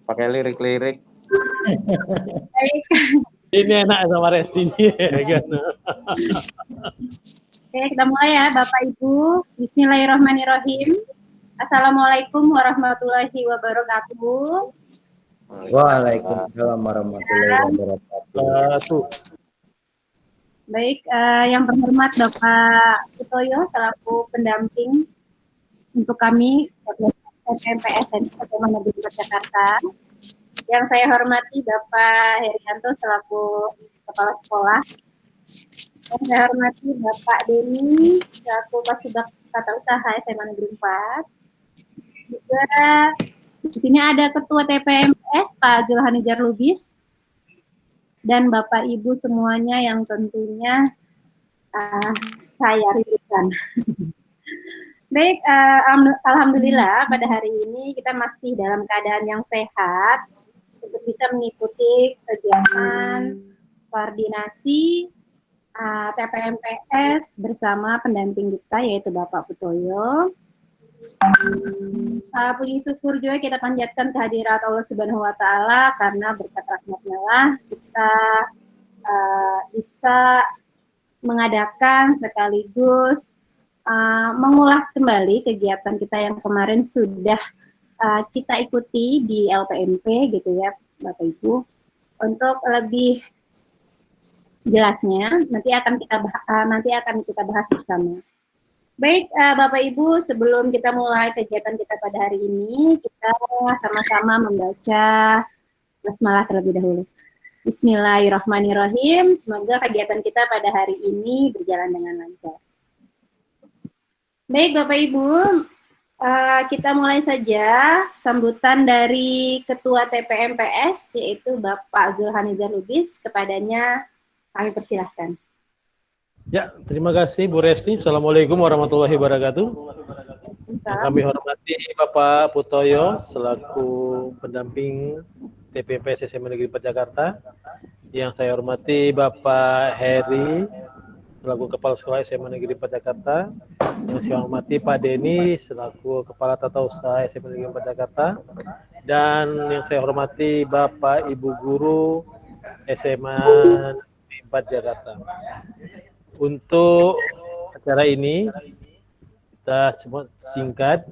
pakai lirik-lirik. Baik. Ini enak sama Resti ini. Kan? Oke, kita mulai ya Bapak Ibu. Bismillahirrahmanirrahim. Assalamualaikum warahmatullahi wabarakatuh. Waalaikumsalam warahmatullahi wabarakatuh. Baik, yang terhormat Bapak Putoyo selaku pendamping untuk kami SMPSN Satuan Negeri Jakarta. Yang saya hormati Bapak Herianto selaku Kepala Sekolah. Yang saya hormati Bapak Denny selaku Kasubag Tata Usaha SMA Negeri 4. Juga di sini ada Ketua TPMPS Pak Zulhanijar Lubis dan Bapak Ibu semuanya yang tentunya saya rindukan. Baik, alhamdulillah pada hari ini kita masih dalam keadaan yang sehat untuk bisa mengikuti kegiatan koordinasi TPMPS bersama pendamping kita yaitu Bapak Putoyo. Puji syukur juga kita panjatkan kehadirat Allah Subhanahu wa Ta'ala karena berkat rahmatnya lah kita bisa mengadakan sekaligus mengulas kembali kegiatan kita yang kemarin sudah kita ikuti di LPMP gitu ya Bapak Ibu. Untuk lebih jelasnya nanti akan kita bahas bersama. Baik Bapak Ibu, sebelum kita mulai kegiatan kita pada hari ini, kita sama-sama membaca basmalah terlebih dahulu. Bismillahirrahmanirrahim. Semoga kegiatan kita pada hari ini berjalan dengan lancar. Baik Bapak Ibu, kita mulai saja sambutan dari Ketua TPMPS yaitu Bapak Zulhanijar Lubis. Kepadanya kami persilahkan. Ya, terima kasih Bu Resti. Assalamualaikum warahmatullahi wabarakatuh. Kami hormati Bapak Putoyo selaku pendamping TPMPS SMA Negeri 4 Jakarta. Yang saya hormati Bapak Heri selaku Kepala Sekolah SMA Negeri 4 Jakarta. Yang saya hormati Pak Denny selaku Kepala Tata Usaha SMA Negeri 4 Jakarta. Dan yang saya hormati Bapak Ibu Guru SMA Negeri 4 Jakarta. Untuk acara ini kita cuma singkat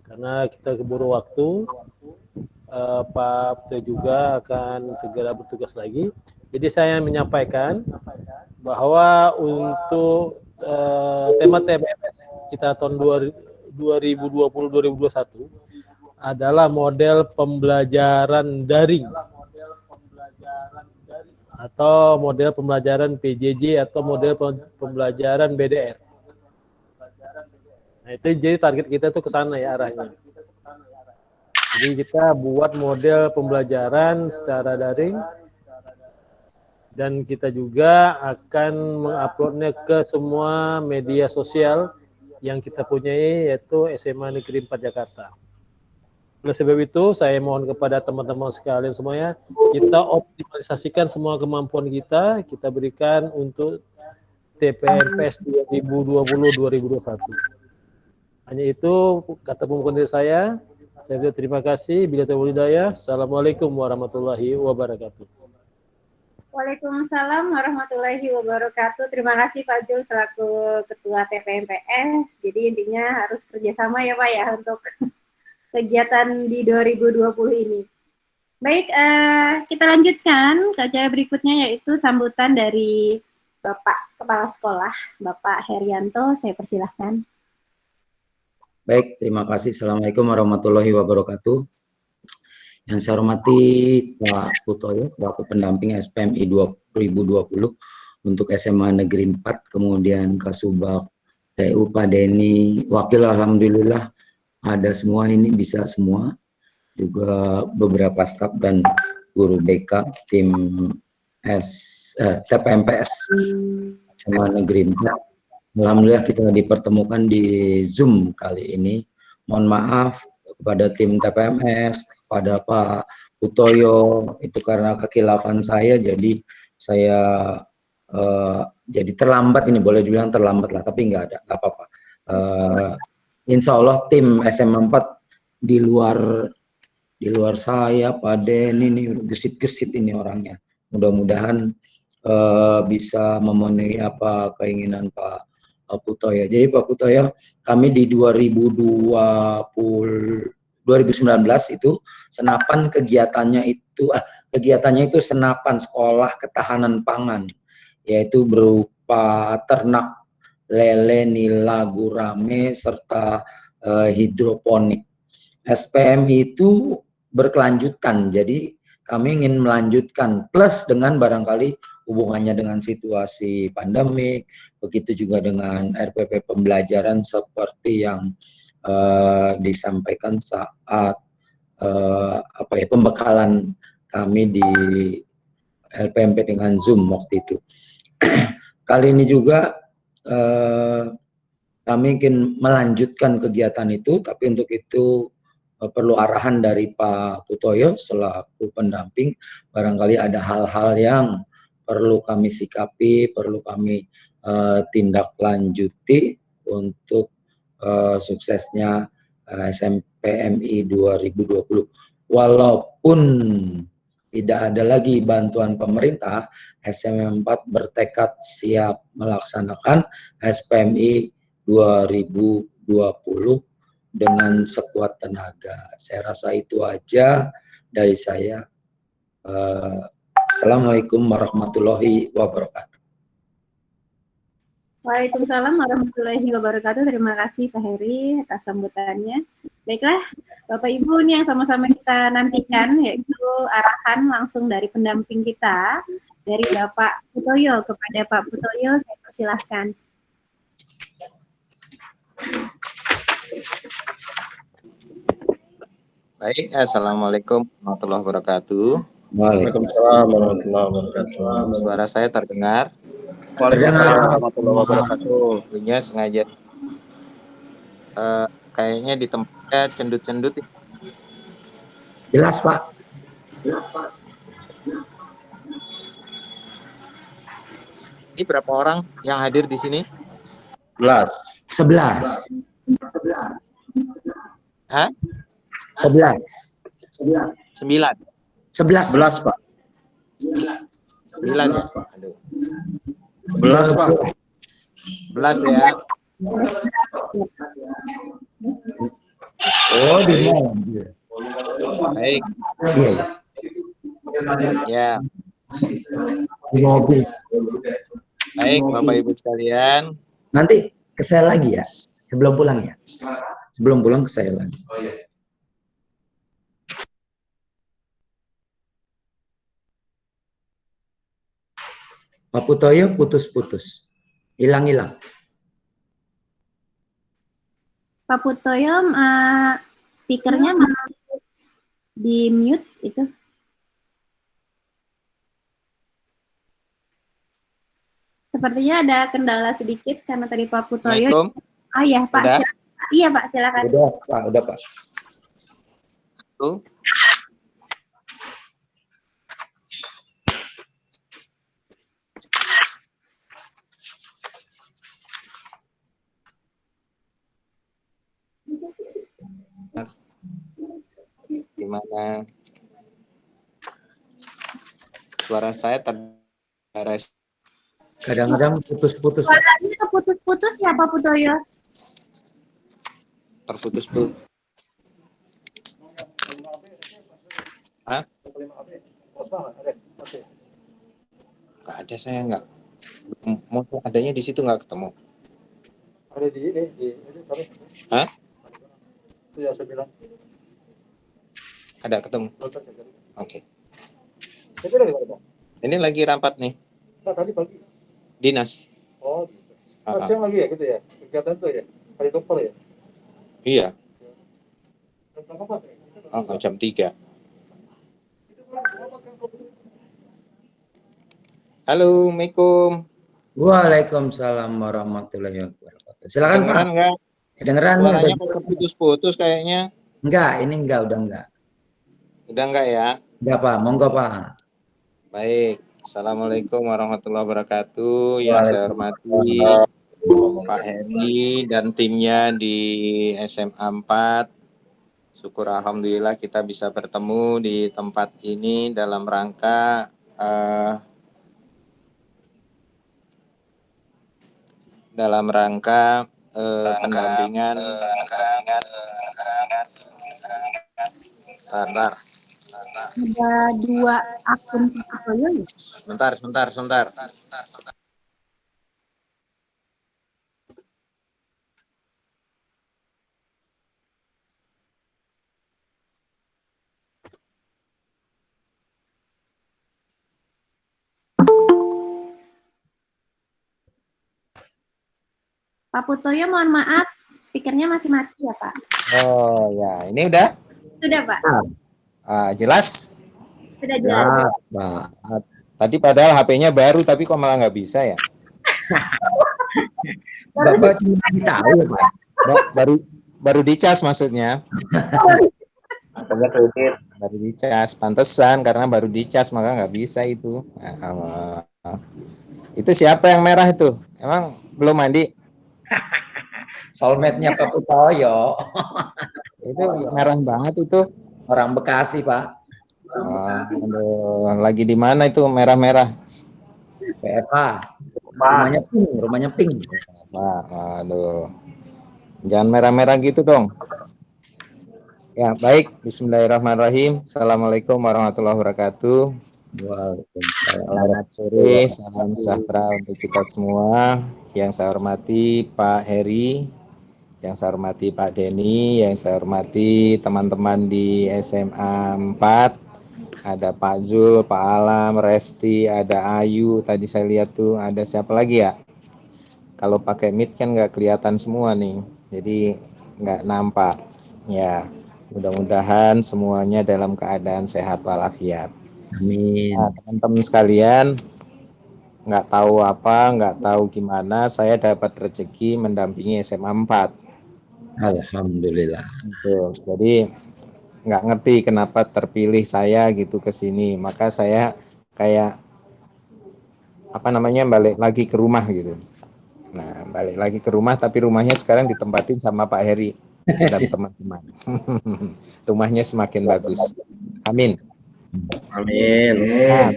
karena kita keburu waktu. Pak Putoyo juga akan segera bertugas lagi. Jadi saya menyampaikan bahwa untuk tema TPMPS kita tahun 2020-2021 adalah model pembelajaran daring atau model pembelajaran PJJ atau model pembelajaran BDR. Nah, itu jadi target kita tuh ke sana ya arahnya. Jadi kita buat model pembelajaran secara daring dan kita juga akan menguploadnya ke semua media sosial yang kita punyai yaitu SMA Negeri 4 Jakarta. Oleh sebab itu, saya mohon kepada teman-teman sekalian semuanya, kita optimalisasikan semua kemampuan kita berikan untuk TPMPS 2020-2021. Hanya itu kata pembukaan dari saya terima kasih. Bila taufiq wal hidayah. Assalamualaikum warahmatullahi wabarakatuh. Waalaikumsalam warahmatullahi wabarakatuh. Terima kasih Pak Jul selaku Ketua TPMPS. Jadi intinya harus kerjasama ya Pak ya untuk kegiatan di 2020 ini. Baik, kita lanjutkan ke acara berikutnya yaitu sambutan dari Bapak Kepala Sekolah, Bapak Herianto. Saya persilahkan. Baik, terima kasih. Assalamualaikum warahmatullahi wabarakatuh. Yang saya hormati Pak Putoyo, selaku pendamping SPMI 2020 untuk SMA Negeri 4, kemudian Kasubag TU Pak Denny, wakil alhamdulillah ada semua ini bisa semua, juga beberapa staf dan guru BK tim TPMPS SMA Negeri 4. Alhamdulillah kita dipertemukan di Zoom kali ini. Mohon maaf kepada tim TPMS, kepada Pak Putoyo, itu karena kekhilafan saya, jadi saya jadi terlambat ini, boleh dibilang terlambat lah, tapi nggak apa-apa. Insya Allah tim SMA 4 di luar di luar saya, Pak Den ini gesit-gesit ini orangnya. Mudah-mudahan bisa memenuhi apa keinginan Pak Putoyo. Jadi Pak Putoyo, kami di 2019 itu senapan kegiatannya itu senapan sekolah ketahanan pangan, yaitu berupa ternak lele, nila, gurame, serta hidroponik. SPM itu berkelanjutan, jadi kami ingin melanjutkan plus dengan barangkali hubungannya dengan situasi pandemik, begitu juga dengan RPP pembelajaran seperti yang disampaikan saat pembekalan kami di LPMP dengan Zoom waktu itu. Kali ini juga kami ingin melanjutkan kegiatan itu, tapi untuk itu perlu arahan dari Pak Putoyo selaku pendamping. Barangkali ada hal-hal yang perlu kami sikapi, perlu kami tindak lanjuti untuk suksesnya SMPMI 2020. Walaupun tidak ada lagi bantuan pemerintah, SMM 4 bertekad siap melaksanakan SPMI 2020 dengan sekuat tenaga. Saya rasa itu aja dari saya. Assalamualaikum warahmatullahi wabarakatuh. Waalaikumsalam warahmatullahi wabarakatuh. Terima kasih Pak Heri atas sambutannya. Baiklah, Bapak Ibu, ini yang sama-sama kita nantikan, yaitu arahan langsung dari pendamping kita, dari Bapak Putoyo kepada Pak Putoyo. Saya persilahkan. Baik, Assalamualaikum warahmatullahi wabarakatuh. Waalaikumsalam warahmatullahi wabarakatuh. Suara saya terdengar? Waalaikumsalam warahmatullahi wabarakatuh. Punya sengaja kayaknya di tempatnya cendut-cendut. Jelas Pak. Ini berapa orang yang hadir di sini? 11. 11. Hah? 11. 9. 11 Pak. 9 ya? Aduh. 11 Pak. 11 ya. Oh, di mana? Baik. Ya. Di mobil. Baik, Bapak Ibu sekalian. Nanti ke saya lagi ya, sebelum pulang ya. Sebelum pulang ke saya lagi. Pak Putoyo putus-putus. Hilang-hilang. Pak Putoyo, speakernya masih di mute itu. Sepertinya ada kendala sedikit karena tadi Pak Putoyo. Assalamualaikum. Oh iya Pak. Udah? Iya Pak, silakan. Udah Pak. Tuh. Gimana? Suara saya terdengar. Kadang-kadang putus-putus. Suaranya putus-putus ya Pak Putoyo? Terputus tuh. Hah? Nggak ada, saya nggak. Mau adanya di situ nggak ketemu. Ada di ini. Hah? Itu yang saya bilang. Ada ketemu. Oke. Itu lagi Pak. Ini lagi rapat nih. Nah, tadi pagi. Dinas. Oh, gitu. Siang lagi ya gitu ya. Kegiatan tuh ya. Hari dokter ya. Iya. Jam berapa? Jam 3. Halo, Assalamualaikum. Waalaikumsalam warahmatullahi wabarakatuh. Silakan Kedengeran Pak. nggak? Kedengeran Suaranya putus-putus kayaknya. Enggak, ini udah enggak. Udah enggak ya? Enggak Pak, monggo Pak. Baik. Assalamualaikum warahmatullahi wabarakatuh. Yang saya hormati Pak Heri dan timnya di SMA 4, Syukur alhamdulillah kita bisa bertemu di tempat ini dalam rangka pendampingan. Bentar. Ada 2 akun Pak Putoyo ya? Sebentar. Pak Putoyo, mohon maaf, speakernya masih mati ya Pak? Oh ya, ini udah? Sudah Pak. Jelas? Sudah jelas. Pak. Tadi padahal HP-nya baru, tapi kok malah nggak bisa ya? Bapak cuma tahu ya Pak. Baru dicas maksudnya. Baru dicas, pantesan karena baru dicas maka nggak bisa itu. Itu siapa yang merah itu? Emang belum mandi? Soulmate-nya Pak Putoyo. Itu merah banget itu. Orang Bekasi Pak. Lagi di mana itu merah-merah? PFH. Rumahnya pink. Aduh. Jangan merah-merah gitu dong. Ya, baik. Bismillahirrahmanirrahim. Assalamualaikum warahmatullahi wabarakatuh. Selamat sore, salam sejahtera untuk kita semua. Yang saya hormati Pak Heri, yang saya hormati Pak Denny, yang saya hormati teman-teman di SMA 4. Ada Pak Zul, Pak Alam, Resti, ada Ayu. Tadi saya lihat tuh ada siapa lagi ya? Kalau pakai mic kan nggak kelihatan semua nih, jadi nggak nampak. Ya, mudah-mudahan semuanya dalam keadaan sehat walafiat. Amin. Nah, teman-teman sekalian, nggak tahu gimana, saya dapat rezeki mendampingi SMA 4. Alhamdulillah. Jadi nggak ngerti kenapa terpilih saya gitu ke sini. Maka saya kayak balik lagi ke rumah gitu. Nah, balik lagi ke rumah, tapi rumahnya sekarang ditempatin sama Pak Heri dan teman-teman. Rumahnya semakin bagus. Amin. Amin. Nah,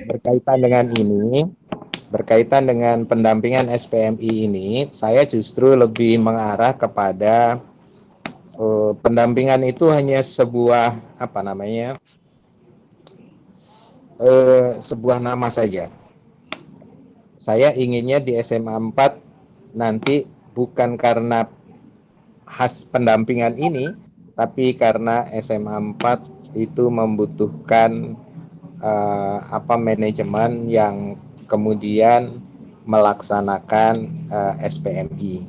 berkaitan dengan pendampingan SPMI ini, saya justru lebih mengarah kepada pendampingan itu hanya sebuah sebuah nama saja. Saya inginnya di SMA 4 nanti bukan karena khas pendampingan ini, tapi karena SMA 4 itu membutuhkan manajemen yang kemudian melaksanakan SPMI.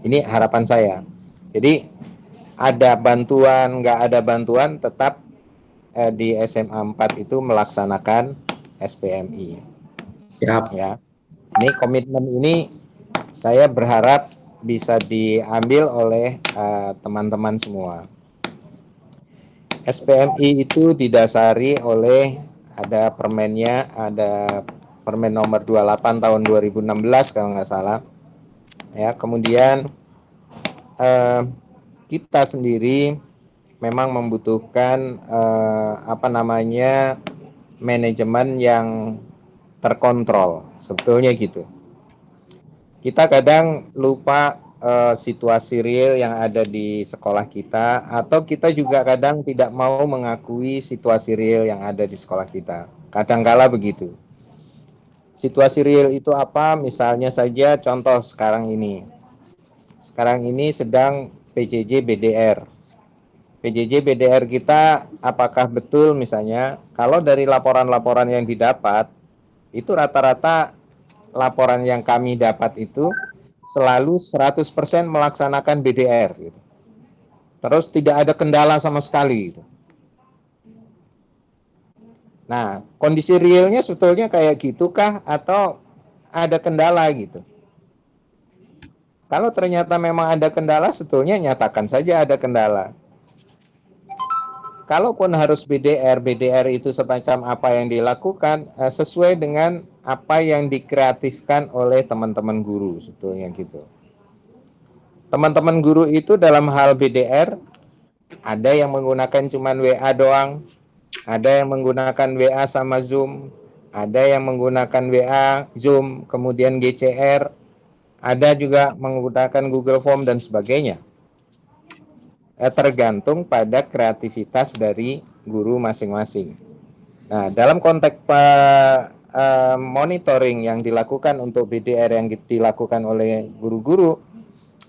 Ini harapan saya. Jadi ada bantuan, nggak ada bantuan, tetap di SMA 4 itu melaksanakan SPMI. Ya. Ini komitmen ini saya berharap bisa diambil oleh teman-teman semua. SPMI itu didasari oleh ada permennya, ada Permen nomor 28 tahun 2016 kalau nggak salah. Ya, kemudian kita sendiri memang membutuhkan manajemen yang terkontrol, sebetulnya gitu. Kita kadang lupa situasi real yang ada di sekolah kita, atau kita juga kadang tidak mau mengakui situasi real yang ada di sekolah kita. Kadangkala begitu. Situasi real itu apa? Misalnya saja contoh sekarang ini. Sekarang ini sedang PJJ BDR. PJJ BDR kita apakah betul misalnya, kalau dari laporan-laporan yang didapat, itu rata-rata laporan yang kami dapat itu selalu 100% melaksanakan BDR gitu. Terus tidak ada kendala sama sekali gitu. Nah, kondisi realnya sebetulnya kayak gitukah atau ada kendala gitu? Kalau ternyata memang ada kendala, sebetulnya nyatakan saja ada kendala. Kalaupun harus BDR itu semacam apa yang dilakukan sesuai dengan apa yang dikreatifkan oleh teman-teman guru sebetulnya gitu. Teman-teman guru itu dalam hal BDR Ada yang menggunakan cuman WA doang, ada yang menggunakan WA sama Zoom, ada yang menggunakan WA, Zoom, kemudian GCR, ada juga menggunakan Google Form dan sebagainya. Tergantung pada kreativitas dari guru masing-masing. Nah, dalam konteks monitoring yang dilakukan untuk BDR yang dilakukan oleh guru-guru,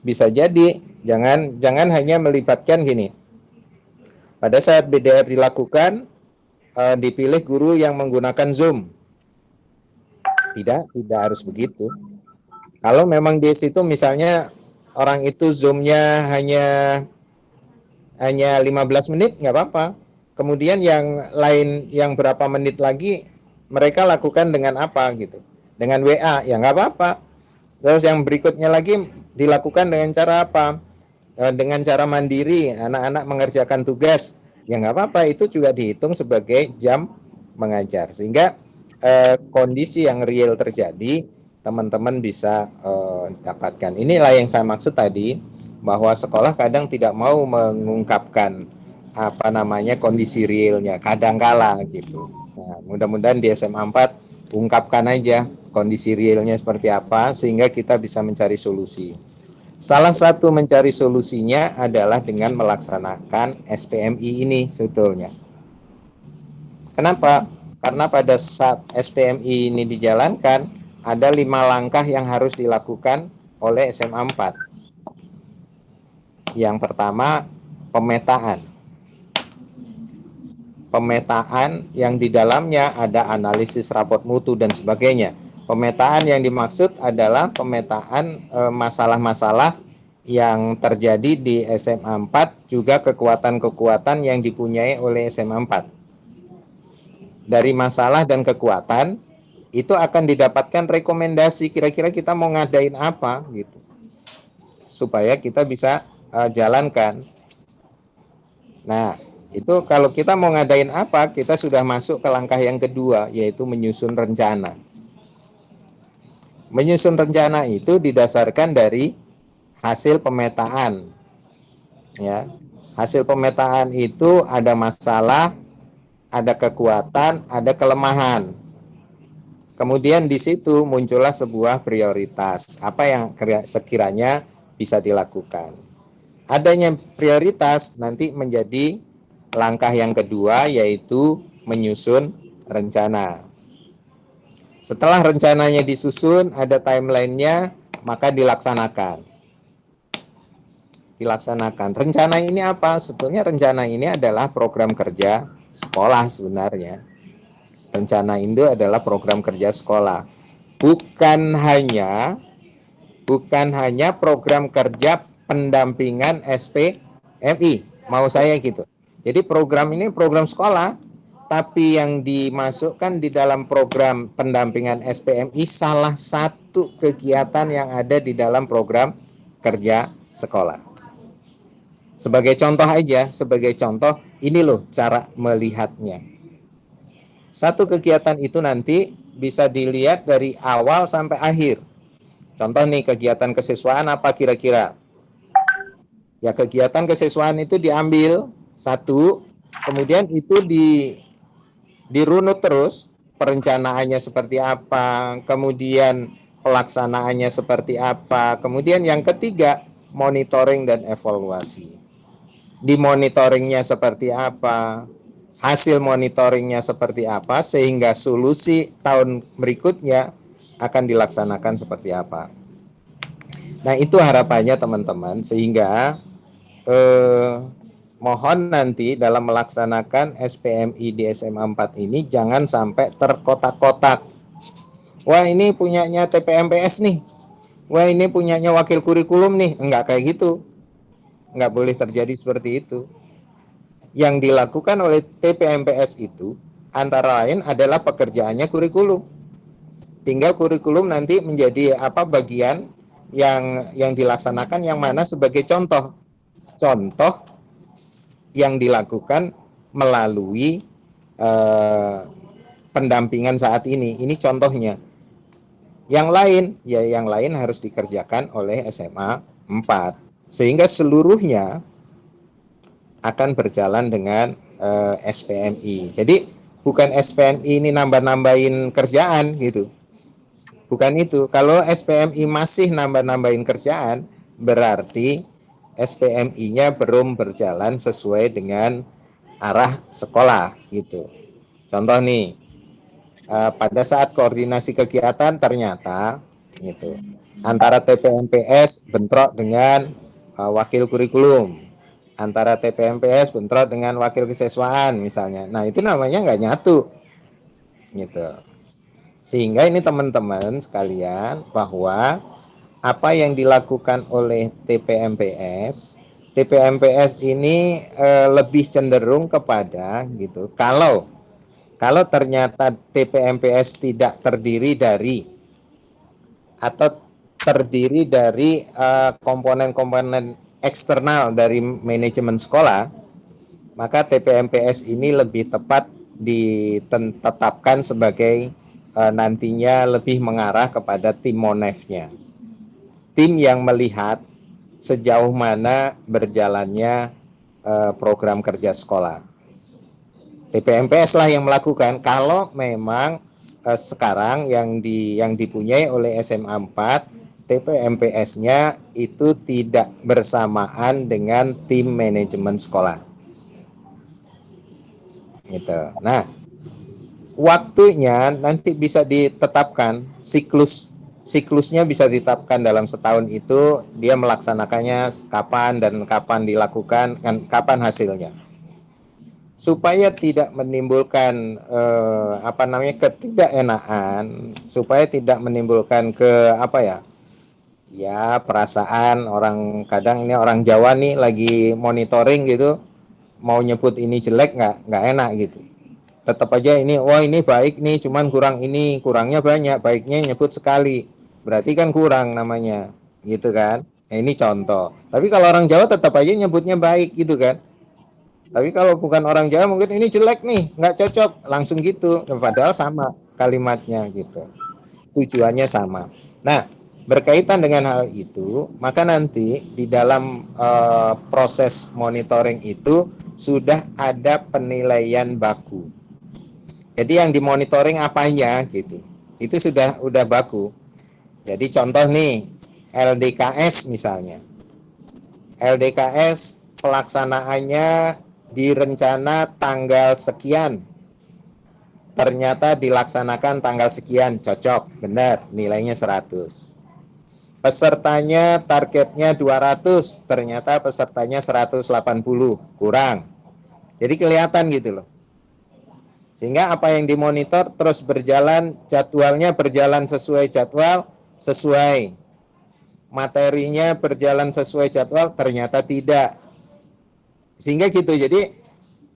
bisa jadi jangan hanya melibatkan gini. Pada saat BDR dilakukan, dipilih guru yang menggunakan Zoom. Tidak harus begitu. Kalau memang di situ misalnya orang itu Zoom-nya hanya 15 menit, nggak apa-apa. Kemudian yang lain yang berapa menit lagi mereka lakukan dengan apa gitu. Dengan WA, ya nggak apa-apa. Terus yang berikutnya lagi dilakukan dengan cara apa? Dengan cara mandiri, anak-anak mengerjakan tugas. Ya nggak apa-apa, itu juga dihitung sebagai jam mengajar. Sehingga kondisi yang real terjadi, teman-teman bisa dapatkan. Inilah yang saya maksud tadi, bahwa sekolah kadang tidak mau mengungkapkan kondisi realnya, kadangkala gitu. Nah, mudah-mudahan di SMA 4 ungkapkan aja kondisi realnya seperti apa sehingga kita bisa mencari solusi. Salah satu mencari solusinya adalah dengan melaksanakan SPMI ini sebetulnya. Kenapa? Karena pada saat SPMI ini dijalankan, ada 5 langkah yang harus dilakukan oleh SMA 4. Yang pertama, pemetaan. Pemetaan yang di dalamnya ada analisis rapot mutu dan sebagainya. Pemetaan yang dimaksud adalah pemetaan masalah-masalah yang terjadi di SMA 4, juga kekuatan-kekuatan yang dipunyai oleh SMA 4. Dari masalah dan kekuatan, itu akan didapatkan rekomendasi, kira-kira kita mau ngadain apa gitu. Supaya kita bisa jalankan. Nah, itu kalau kita mau ngadain apa, kita sudah masuk ke langkah yang kedua, yaitu menyusun rencana. Menyusun rencana itu didasarkan dari hasil pemetaan. Ya, hasil pemetaan itu ada masalah, ada kekuatan, ada kelemahan. Kemudian di situ muncullah sebuah prioritas, apa yang sekiranya bisa dilakukan. Adanya prioritas nanti menjadi langkah yang kedua, yaitu menyusun rencana. Setelah rencananya disusun, ada timelinenya, maka dilaksanakan. Rencana ini apa? Sebetulnya rencana ini adalah program kerja sekolah sebenarnya. Rencana itu adalah program kerja sekolah. Bukan hanya program kerja pendampingan SPMI, mau saya gitu. Jadi program ini program sekolah, tapi yang dimasukkan di dalam program pendampingan SPMI salah satu kegiatan yang ada di dalam program kerja sekolah. Sebagai contoh ini loh cara melihatnya. Satu kegiatan itu nanti bisa dilihat dari awal sampai akhir. Contoh nih, kegiatan kesiswaan apa kira-kira? Ya, kegiatan kesiswaan itu diambil satu, kemudian itu dirunut terus, perencanaannya seperti apa, kemudian pelaksanaannya seperti apa, kemudian yang ketiga, monitoring dan evaluasi. Di monitoringnya seperti apa, hasil monitoringnya seperti apa, sehingga solusi tahun berikutnya akan dilaksanakan seperti apa. Nah, itu harapannya teman-teman, sehingga mohon nanti dalam melaksanakan SPMI di SMA 4 ini jangan sampai terkotak-kotak. Wah, ini punyanya TPMPS nih. Wah, ini punyanya wakil kurikulum nih. Enggak kayak gitu. Enggak boleh terjadi seperti itu. Yang dilakukan oleh TPMPS itu antara lain adalah pekerjaannya kurikulum. Tinggal kurikulum nanti menjadi apa bagian yang dilaksanakan yang mana sebagai contoh yang dilakukan melalui pendampingan saat ini. Ini contohnya. Yang lain harus dikerjakan oleh SMA 4. Sehingga seluruhnya akan berjalan dengan SPMI. Jadi bukan SPMI ini nambah-nambahin kerjaan gitu. Bukan itu. Kalau SPMI masih nambah-nambahin kerjaan, berarti SPMI-nya belum berjalan sesuai dengan arah sekolah gitu. Contoh nih, pada saat koordinasi kegiatan ternyata gitu antara TPMPS bentrok dengan wakil kurikulum, antara TPMPS bentrok dengan wakil kesiswaan misalnya. Nah itu namanya nggak nyatu gitu. Sehingga ini teman-teman sekalian bahwa apa yang dilakukan oleh TPMPS ini lebih cenderung kepada gitu. Kalau ternyata TPMPS tidak terdiri dari atau terdiri dari komponen-komponen eksternal dari manajemen sekolah, maka TPMPS ini lebih tepat ditetapkan sebagai nantinya lebih mengarah kepada tim monefnya. Tim yang melihat sejauh mana berjalannya program kerja sekolah. TPMPS lah yang melakukan kalau memang sekarang yang dipunyai oleh SMA 4 TPMPS-nya itu tidak bersamaan dengan tim manajemen sekolah. Gitu. Nah, waktunya nanti bisa ditetapkan, siklusnya bisa ditetapkan dalam setahun itu dia melaksanakannya kapan dan kapan dilakukan, kapan hasilnya. Supaya tidak menimbulkan ketidakenaan, supaya tidak menimbulkan perasaan orang, kadang ini orang Jawa nih lagi monitoring gitu, mau nyebut ini jelek nggak enak gitu. Tetap aja ini, wah ini baik nih, cuman kurang ini, kurangnya banyak, baiknya nyebut sekali, berarti kan kurang namanya, gitu kan. Nah, ini contoh. Tapi kalau orang Jawa tetap aja nyebutnya baik gitu kan. Tapi kalau bukan orang Jawa mungkin ini jelek nih, nggak cocok, langsung gitu. Padahal sama kalimatnya gitu, tujuannya sama. Nah, berkaitan dengan hal itu, maka nanti di dalam proses monitoring itu sudah ada penilaian baku. Jadi yang dimonitoring apanya gitu, itu udah baku. Jadi contoh nih, LDKS misalnya. LDKS pelaksanaannya direncana tanggal sekian. Ternyata dilaksanakan tanggal sekian, cocok, benar, nilainya 100. Pesertanya targetnya 200, ternyata pesertanya 180, kurang. Jadi kelihatan gitu loh. Sehingga apa yang dimonitor terus berjalan, jadwalnya berjalan sesuai jadwal, sesuai. Materinya berjalan sesuai jadwal, ternyata tidak. Sehingga gitu, jadi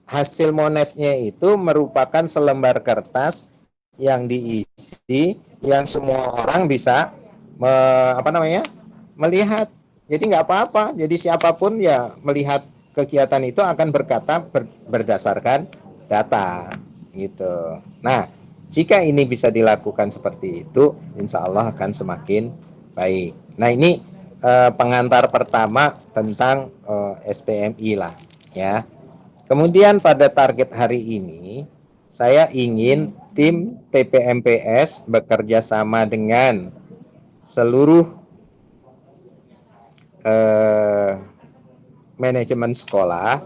hasil monefnya itu merupakan selembar kertas yang diisi, yang semua orang bisa melihat. Jadi nggak apa-apa, jadi siapapun ya melihat kegiatan itu akan berkata berdasarkan data. Gitu. Nah, jika ini bisa dilakukan seperti itu, insya Allah akan semakin baik. Nah, ini pengantar pertama tentang SPMI lah, ya. Kemudian pada target hari ini, saya ingin tim TPMPS bekerja sama dengan seluruh manajemen sekolah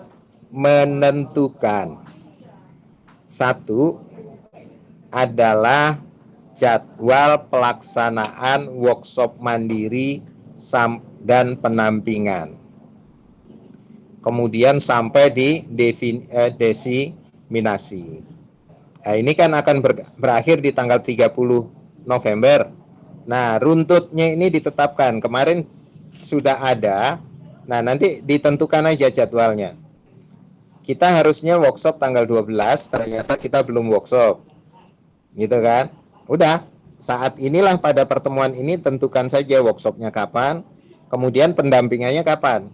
menentukan. Satu adalah jadwal pelaksanaan workshop mandiri dan pendampingan. Kemudian sampai di desiminasi. Nah, ini kan akan berakhir di tanggal 30 November. Nah, runtutnya ini ditetapkan. Kemarin sudah ada. Nah, nanti ditentukan aja jadwalnya. Kita harusnya workshop tanggal 12, ternyata kita belum workshop. Gitu kan? Udah, saat inilah pada pertemuan ini tentukan saja workshopnya kapan, kemudian pendampingannya kapan.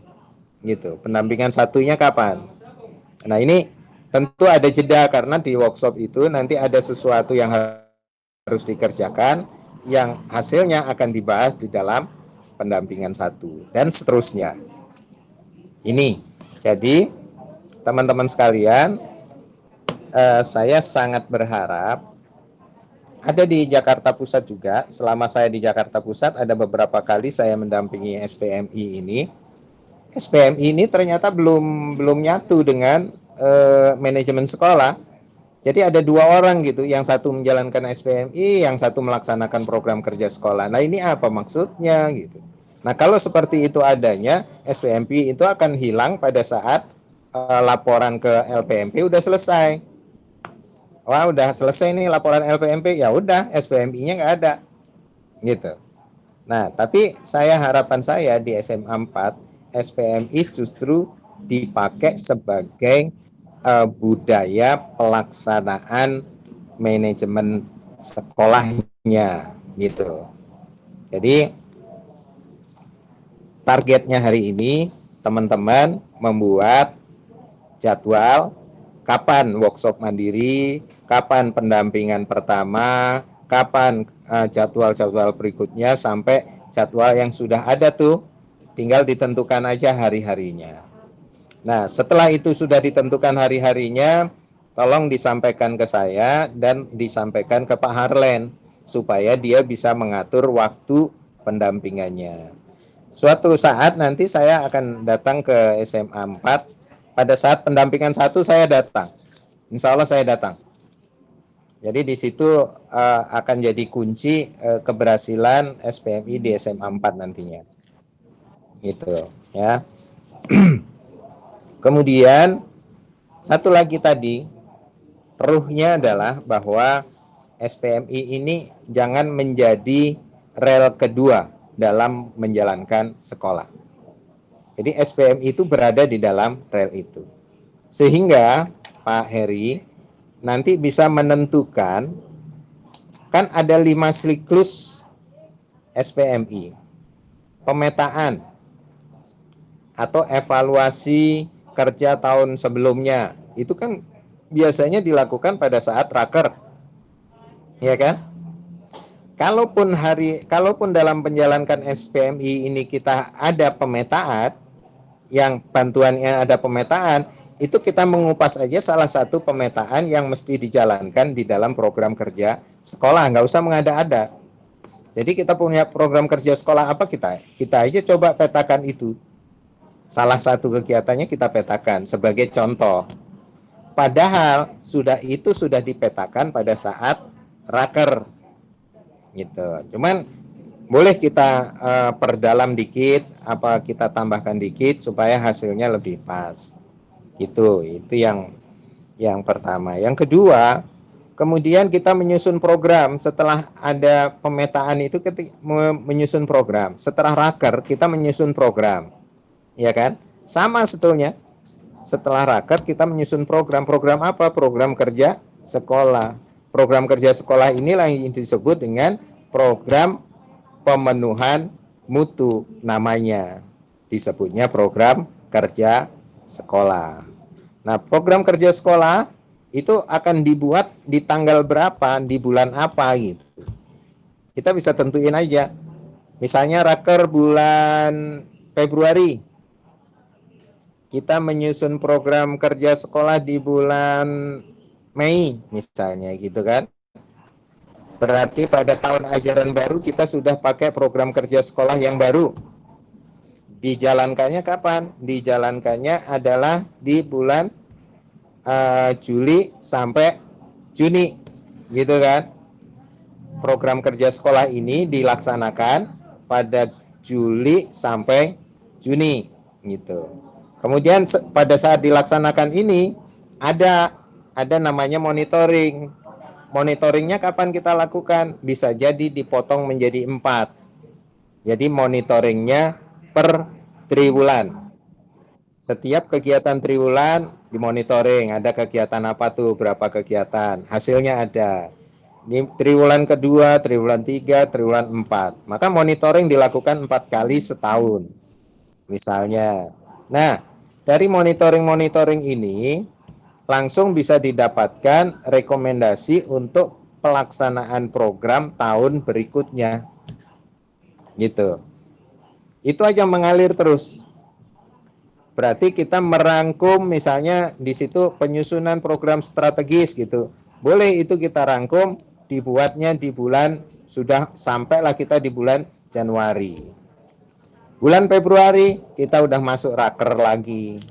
Gitu. Pendampingan satunya kapan. Nah, ini tentu ada jeda karena di workshop itu nanti ada sesuatu yang harus dikerjakan yang hasilnya akan dibahas di dalam pendampingan satu dan seterusnya. Ini. Jadi teman-teman sekalian, saya sangat berharap ada di Jakarta Pusat juga. Selama saya di Jakarta Pusat, ada beberapa kali saya mendampingi SPMI ini. SPMI ini ternyata belum nyatu dengan manajemen sekolah. Jadi ada 2 orang gitu, yang satu menjalankan SPMI, yang satu melaksanakan program kerja sekolah. Nah, ini apa maksudnya gitu. Nah, kalau seperti itu adanya, SPMI itu akan hilang pada saat laporan ke LPMP udah selesai. Wah, udah selesai nih laporan LPMP, ya udah SPMI-nya nggak ada. Gitu. Nah, tapi harapan saya di SMA 4, SPMI justru dipakai sebagai budaya pelaksanaan manajemen sekolahnya gitu. Jadi targetnya hari ini teman-teman membuat jadwal kapan workshop mandiri, kapan pendampingan pertama, kapan jadwal-jadwal berikutnya sampai jadwal yang sudah ada tuh tinggal ditentukan aja hari-harinya. Nah, setelah itu sudah ditentukan hari-harinya, tolong disampaikan ke saya dan disampaikan ke Pak Harlen supaya dia bisa mengatur waktu pendampingannya. Suatu saat nanti saya akan datang ke SMA 4. Pada saat pendampingan 1 saya datang. Insya Allah saya datang. Jadi di situ akan jadi kunci keberhasilan SPMI di SMA 4 nantinya. Gitu ya. Kemudian satu lagi tadi, ruhnya adalah bahwa SPMI ini jangan menjadi rel kedua dalam menjalankan sekolah. Jadi SPMI itu berada di dalam rel itu. Sehingga Pak Heri nanti bisa menentukan, kan ada 5 siklus SPMI. Pemetaan atau evaluasi kerja tahun sebelumnya itu kan biasanya dilakukan pada saat raker, ya kan? Kalaupun dalam menjalankan SPMI ini kita ada pemetaan, yang bantuannya ada pemetaan, itu kita mengupas aja salah satu pemetaan yang mesti dijalankan di dalam program kerja sekolah, nggak usah mengada-ada. Jadi kita punya program kerja sekolah apa, kita aja coba petakan itu. Salah satu kegiatannya kita petakan sebagai contoh. Padahal itu sudah dipetakan pada saat raker, gitu. Cuman boleh kita perdalam dikit, apa kita tambahkan dikit supaya hasilnya lebih pas. Gitu. Itu yang pertama. Yang kedua, kemudian kita menyusun program. Setelah ada pemetaan itu menyusun program. Setelah raker kita menyusun program. Ya kan? Sama sebetulnya. Setelah raker kita menyusun program. Program apa? Program kerja sekolah. Program kerja sekolah inilah yang disebut dengan program pemenuhan mutu, namanya. Disebutnya program kerja sekolah. Nah, program kerja sekolah itu akan dibuat di tanggal berapa, di bulan apa gitu. Kita bisa tentuin aja. Misalnya raker bulan Februari, kita menyusun program kerja sekolah di bulan Mei misalnya gitu kan. Berarti pada tahun ajaran baru kita sudah pakai program kerja sekolah yang baru. Dijalankannya kapan? Dijalankannya adalah di bulan Juli sampai Juni gitu kan. Program kerja sekolah ini dilaksanakan pada Juli sampai Juni gitu. Kemudian pada saat dilaksanakan ini ada namanya monitoring. Monitoringnya kapan kita lakukan? Bisa jadi dipotong menjadi 4. Jadi monitoringnya per triwulan. Setiap kegiatan triwulan dimonitoring. Ada kegiatan apa tuh? Berapa kegiatan? Hasilnya ada. Di triwulan kedua, triwulan 3, triwulan 4. Maka monitoring dilakukan 4 kali setahun. Misalnya. Nah, dari monitoring ini langsung bisa didapatkan rekomendasi untuk pelaksanaan program tahun berikutnya. Gitu. Itu aja mengalir terus. Berarti kita merangkum misalnya di situ penyusunan program strategis gitu. Boleh itu kita rangkum, dibuatnya di bulan, sudah sampailah kita di bulan Januari. Bulan Februari kita udah masuk raker lagi.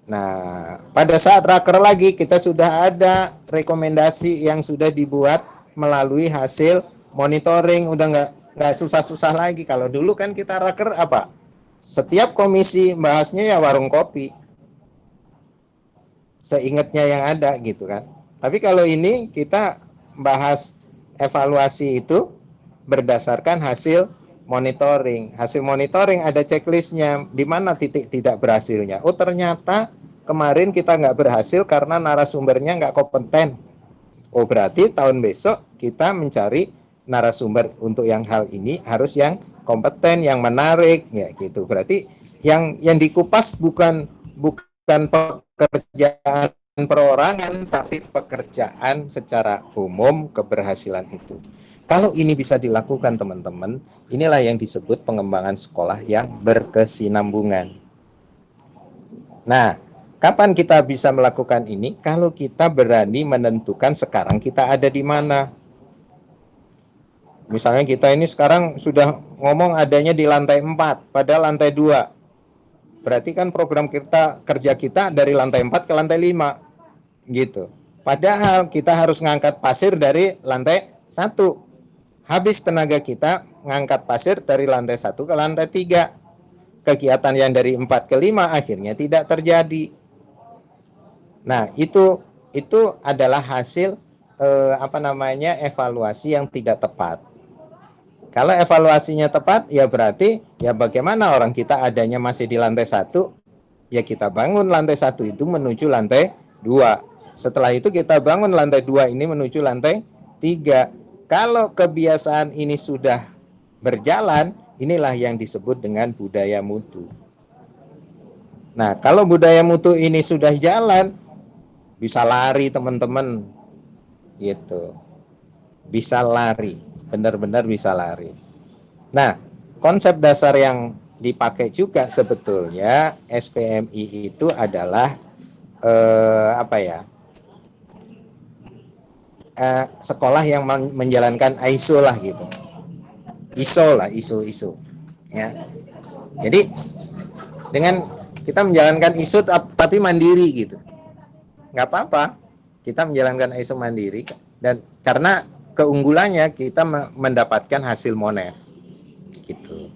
Nah, pada saat raker lagi kita sudah ada rekomendasi yang sudah dibuat melalui hasil monitoring, udah nggak susah-susah lagi. Kalau dulu kan kita raker apa? Setiap komisi bahasnya ya warung kopi. Seingatnya yang ada gitu kan. Tapi kalau ini kita bahas evaluasi itu berdasarkan hasil monitoring. Hasil monitoring ada checklistnya, di mana titik tidak berhasilnya. Oh ternyata kemarin kita nggak berhasil karena narasumbernya nggak kompeten. Oh berarti tahun besok kita mencari narasumber untuk yang hal ini harus yang kompeten, yang menarik, ya gitu. Berarti yang dikupas bukan pekerjaan perorangan, tapi pekerjaan secara umum keberhasilan itu. Kalau ini bisa dilakukan teman-teman, inilah yang disebut pengembangan sekolah yang berkesinambungan. Nah, kapan kita bisa melakukan ini? Kalau kita berani menentukan sekarang kita ada di mana. Misalnya kita ini sekarang sudah ngomong adanya di lantai 4, padahal lantai 2. Berarti kan program kerja kita dari lantai 4 ke lantai 5. Gitu. Padahal kita harus ngangkat pasir dari lantai 1. Habis tenaga kita ngangkat pasir dari lantai 1 ke lantai 3. Kegiatan yang dari 4 ke 5 akhirnya tidak terjadi. Nah, itu adalah hasil evaluasi yang tidak tepat. Kalau evaluasinya tepat, ya berarti ya bagaimana orang kita adanya masih di lantai 1, ya kita bangun lantai 1 itu menuju lantai 2. Setelah itu kita bangun lantai 2 ini menuju lantai 3. Kalau kebiasaan ini sudah berjalan, inilah yang disebut dengan budaya mutu. Nah, kalau budaya mutu ini sudah jalan, bisa lari teman-teman. Gitu. Bisa lari. Benar-benar bisa lari. Nah, konsep dasar yang dipakai juga sebetulnya SPMI itu adalah sekolah yang menjalankan ISO lah gitu. ISO. Ya. Jadi dengan kita menjalankan ISO tapi mandiri gitu. Nggak apa-apa. Kita menjalankan ISO mandiri dan karena keunggulannya kita mendapatkan hasil monef gitu.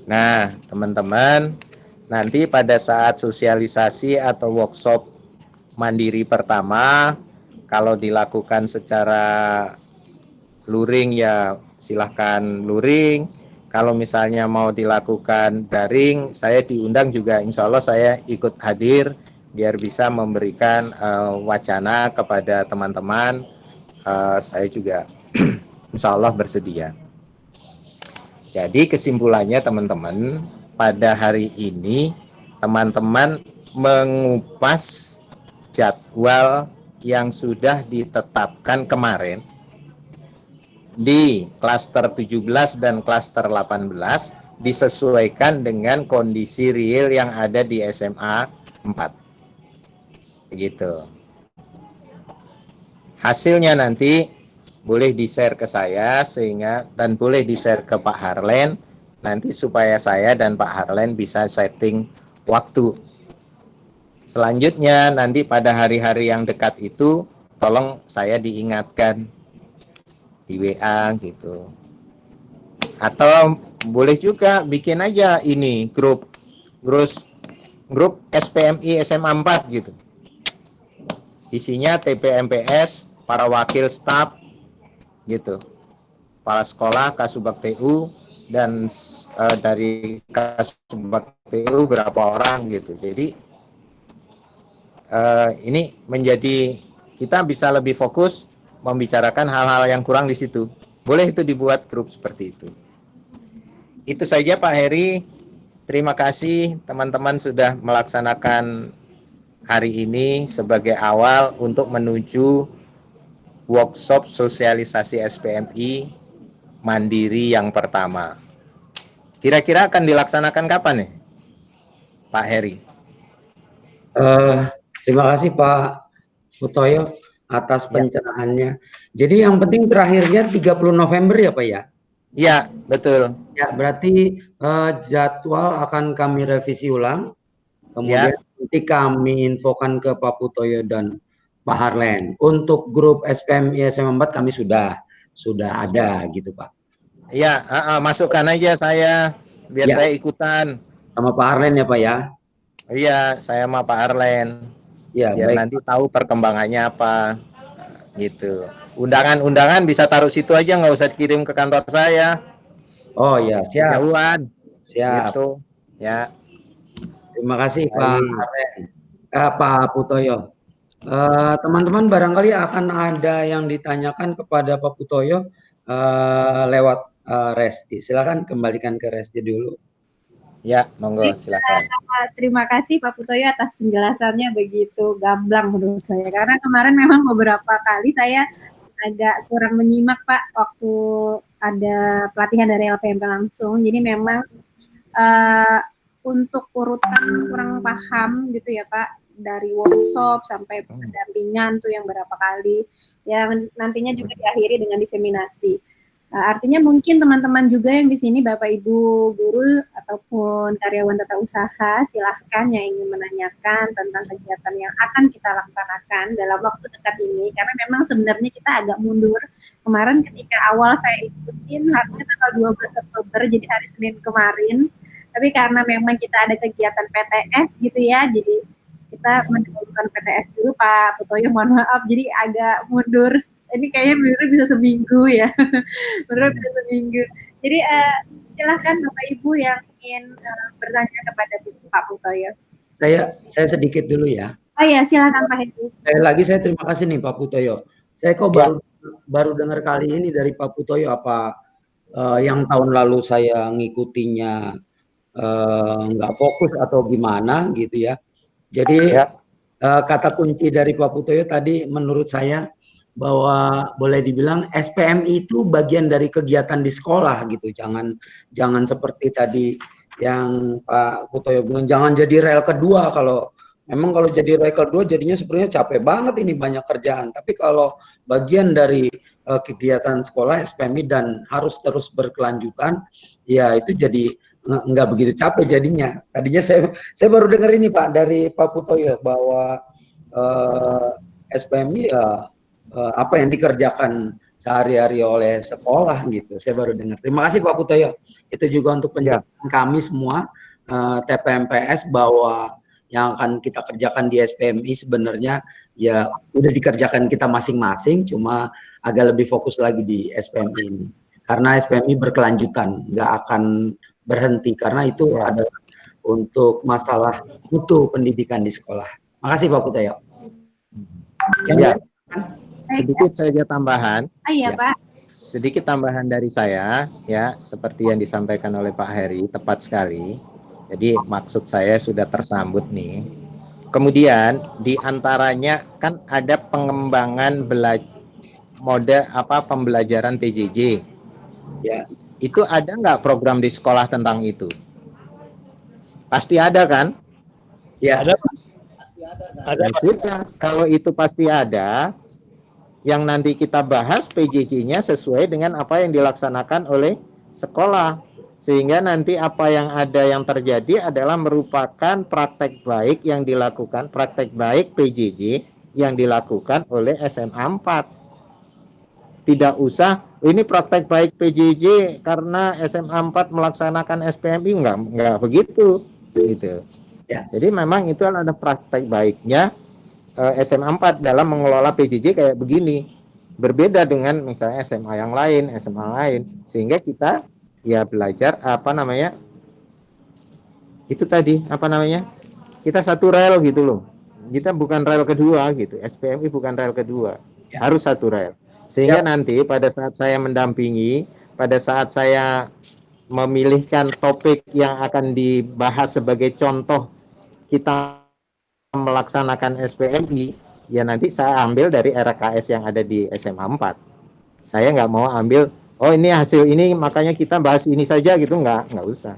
Nah, teman-teman, nanti pada saat sosialisasi atau workshop mandiri pertama, kalau dilakukan secara luring ya silahkan luring. Kalau misalnya mau dilakukan daring, saya diundang juga, insya Allah saya ikut hadir biar bisa memberikan wacana kepada teman-teman. Saya juga insya Allah bersedia. Jadi kesimpulannya teman-teman, pada hari ini teman-teman mengupas jadwal yang sudah ditetapkan kemarin di klaster 17 dan klaster 18 disesuaikan dengan kondisi real yang ada di SMA 4. Begitu. Hasilnya nanti boleh di-share ke saya dan boleh di-share ke Pak Harlen nanti supaya saya dan Pak Harlen bisa setting waktu. Selanjutnya nanti pada hari-hari yang dekat itu tolong saya diingatkan di WA gitu. Atau boleh juga bikin aja ini grup SPMI SMA 4 gitu. Isinya TPMPS, para wakil staf gitu, kepala sekolah, Kasubag TU, dan dari Kasubag TU berapa orang gitu. Jadi ini menjadi kita bisa lebih fokus membicarakan hal-hal yang kurang di situ. Boleh itu dibuat grup seperti itu. Itu saja Pak Heri. Terima kasih teman-teman sudah melaksanakan hari ini sebagai awal untuk menuju workshop sosialisasi SPMI mandiri yang pertama. Kira-kira akan dilaksanakan kapan nih? Pak Heri. Terima kasih Pak Putoyo atas pencerahannya. Jadi yang penting terakhirnya 30 November ya Pak ya? Iya, betul. Ya, berarti jadwal akan kami revisi ulang. Kemudian nanti kami infokan ke Pak Putoyo dan Pak Harlen. Untuk grup SPMI SMA 4 kami sudah ada gitu Pak. Iya, masukkan aja saya biar Ya. saya ikutan. Sama Pak Harlen ya Pak ya? Iya, saya sama Pak Harlen. Ya, Biar baik. nanti tahu perkembangannya apa. Gitu. Undangan-undangan bisa taruh situ aja, nggak usah dikirim ke kantor saya. Oh ya, siap. Jauhan. Siap. Gitu. Ya. Terima kasih Baik. Pak Harlen. Pak Putoyo. Teman-teman barangkali akan ada yang ditanyakan kepada Pak Putoyo lewat Resti. Silakan kembalikan ke Resti dulu. Ya, monggo silakan. Terima kasih Pak Putoyo atas penjelasannya begitu gamblang menurut saya. Karena kemarin memang beberapa kali saya agak kurang menyimak Pak waktu ada pelatihan dari LPMP langsung. Jadi memang untuk urutan kurang paham gitu ya Pak, dari workshop sampai pendampingan tuh yang berapa kali, yang nantinya juga diakhiri dengan diseminasi. Artinya mungkin teman-teman juga yang di sini Bapak Ibu guru ataupun karyawan tata usaha silahkan yang ingin menanyakan tentang kegiatan yang akan kita laksanakan dalam waktu dekat ini, karena memang sebenarnya kita agak mundur. Kemarin ketika awal saya ikutin harusnya tanggal 12 Oktober jadi hari Senin kemarin, tapi karena memang kita ada kegiatan PTS gitu ya, jadi kita mendahulukan PTS dulu Pak Putoyo, mohon maaf jadi agak mundur. Ini kayaknya bener bisa seminggu ya. Bener bisa seminggu. Jadi silahkan Bapak Ibu yang ingin bertanya kepada Pak Putoyo. Saya sedikit dulu ya. Oh ya, silakan Pak Heri. Lagi saya terima kasih nih Pak Putoyo. Saya kok baru dengar kali ini dari Pak Putoyo, apa yang tahun lalu saya ngikutinya nggak fokus atau gimana gitu ya. Jadi kata kunci dari Pak Putoyo tadi menurut saya bahwa boleh dibilang SPMI itu bagian dari kegiatan di sekolah gitu. Jangan seperti tadi yang Pak Putoyo bilang, jangan jadi rel kedua. Kalau jadi rel kedua jadinya sebenarnya capek banget, ini banyak kerjaan. Tapi kalau bagian dari kegiatan sekolah SPMI dan harus terus berkelanjutan, ya itu jadi nggak begitu capek jadinya. Tadinya saya baru dengar ini Pak dari Pak Putoyo bahwa SPMI apa yang dikerjakan sehari-hari oleh sekolah gitu. Saya baru dengar. Terima kasih Pak Putoyo. Itu juga untuk penjelasan kami semua TPMPS bahwa yang akan kita kerjakan di SPMI sebenarnya ya udah dikerjakan kita masing-masing, cuma agak lebih fokus lagi di SPMI ini. Karena SPMI berkelanjutan, nggak akan berhenti, karena itu adalah untuk masalah mutu pendidikan di sekolah. Makasih Pak Putoyo. Ya. Sedikit saja tambahan. Iya Pak. Sedikit tambahan dari saya ya, seperti yang disampaikan oleh Pak Heri, tepat sekali. Jadi maksud saya sudah tersambut nih. Kemudian di antaranya kan ada pengembangan pembelajaran PJJ. Ya. Itu ada nggak program di sekolah tentang itu? Pasti ada kan? Ya. Ada. Maksudnya kalau itu pasti ada, yang nanti kita bahas PJJ-nya sesuai dengan apa yang dilaksanakan oleh sekolah. Sehingga nanti apa yang ada yang terjadi adalah merupakan praktek baik yang dilakukan, praktek baik PJJ yang dilakukan oleh SMA 4. Tidak usah, ini praktek baik PJJ karena SMA 4 melaksanakan SPMI, enggak begitu. Gitu. Ya. Jadi memang itu adalah praktek baiknya SMA 4 dalam mengelola PJJ kayak begini. Berbeda dengan misalnya SMA yang lain, SMA lain. Sehingga kita ya belajar itu tadi kita satu rel gitu loh, kita bukan rel kedua gitu. SPMI bukan rel kedua, harus satu rel, sehingga nanti pada saat saya mendampingi, pada saat saya memilihkan topik yang akan dibahas sebagai contoh kita melaksanakan SPMI, ya nanti saya ambil dari RKS yang ada di SMA 4. Saya nggak mau ambil ini hasil ini, makanya kita bahas ini saja gitu, nggak usah.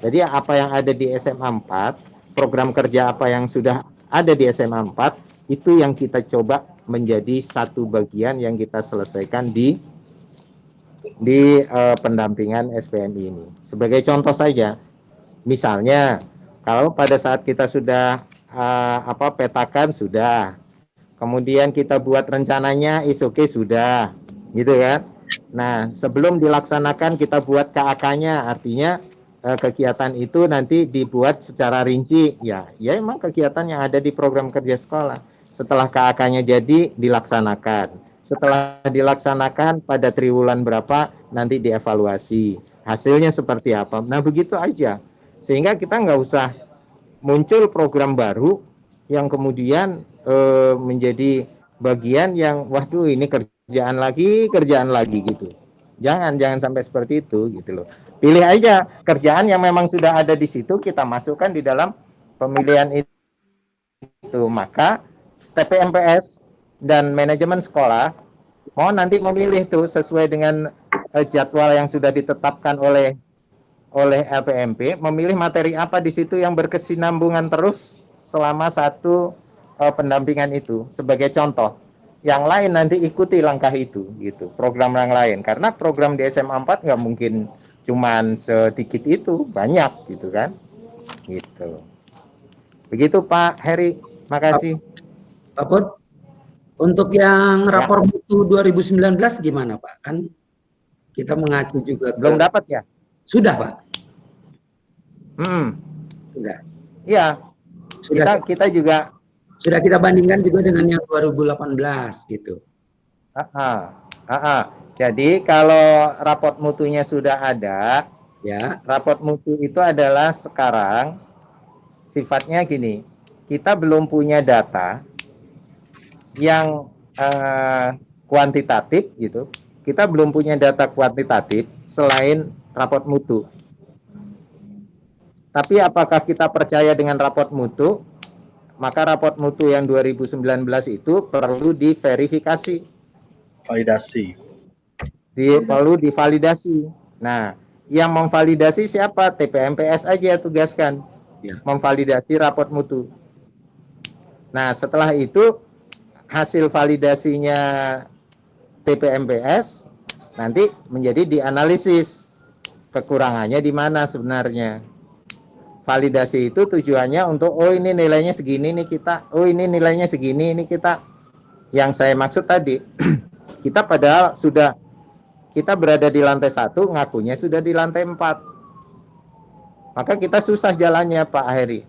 Jadi apa yang ada di SMA 4 program kerja apa yang sudah ada di SMA 4, itu yang kita coba menjadi satu bagian yang kita selesaikan di pendampingan SPMI ini. Sebagai contoh saja, misalnya kalau pada saat kita sudah petakan sudah, kemudian kita buat rencananya oke sudah, gitu kan. Nah, sebelum dilaksanakan kita buat KAK-nya, artinya kegiatan itu nanti dibuat secara rinci. Ya emang kegiatan yang ada di program kerja sekolah. Setelah KAK-nya jadi dilaksanakan. Setelah dilaksanakan pada triwulan berapa nanti dievaluasi. Hasilnya seperti apa. Nah, begitu aja. Sehingga kita nggak usah muncul program baru yang kemudian menjadi bagian yang waduh ini kerjaan lagi gitu. Jangan sampai seperti itu gitu loh. Pilih aja kerjaan yang memang sudah ada di situ, kita masukkan di dalam pemilihan itu. Maka TPMPS dan manajemen sekolah mau nanti memilih tuh sesuai dengan jadwal yang sudah ditetapkan oleh LPMP, memilih materi apa di situ yang berkesinambungan terus selama satu pendampingan itu. Sebagai contoh, yang lain nanti ikuti langkah itu, gitu. Program yang lain, karena program di SMA 4 nggak mungkin cuman sedikit itu, banyak, gitu kan? Gitu. Begitu Pak Heri, makasih. Pak Put, untuk yang rapor mutu 2019 gimana Pak? Kan kita mengacu juga belum dapat ya? Sudah Pak. Sudah. Iya. Kita juga sudah kita bandingkan juga dengan yang 2018 gitu. Jadi kalau raport mutunya sudah ada, ya, raport mutu itu adalah sekarang sifatnya gini, kita belum punya data yang kuantitatif gitu. Kita belum punya data kuantitatif selain raport mutu. Tapi apakah kita percaya dengan raport mutu? Maka raport mutu yang 2019 itu perlu diverifikasi. Validasi. Perlu divalidasi. Nah, yang memvalidasi siapa? TPMPS aja tugaskan. Ya. Memvalidasi raport mutu. Nah, setelah itu hasil validasinya TPMPS nanti menjadi dianalisis. Kekurangannya di mana sebenarnya. Validasi itu tujuannya untuk ini nilainya segini nih kita, ini nilainya segini ini kita. Yang saya maksud tadi, kita padahal sudah kita berada di lantai 1, ngakunya sudah di lantai 4. Maka kita susah jalannya Pak Heri.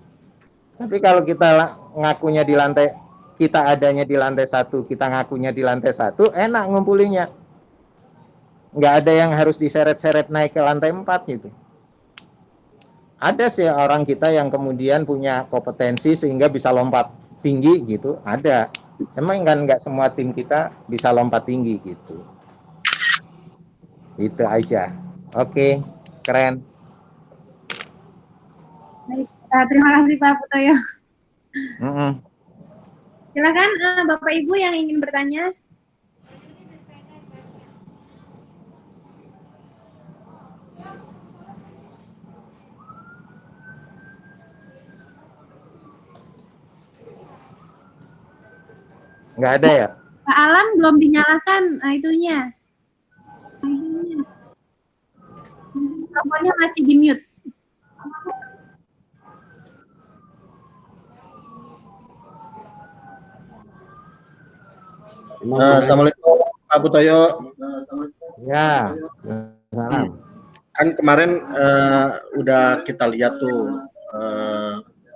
Tapi kalau kita ngakunya di lantai, kita adanya di lantai 1, kita ngakunya di lantai 1, enak ngumpulinya. Nggak ada yang harus diseret-seret naik ke lantai 4 gitu. Ada sih orang kita yang kemudian punya kompetensi sehingga bisa lompat tinggi gitu, ada. Memang kan nggak semua tim kita bisa lompat tinggi gitu. Itu aja. Oke, keren. Baik, terima kasih Pak Putoyo. Silakan Bapak Ibu yang ingin bertanya. Nggak ada ya? Pak Alam belum dinyalakan itunya. Mikrofonnya masih di mute. Assalamualaikum Pak Putoyo. Ya, salam. Kan kemarin udah kita lihat tuh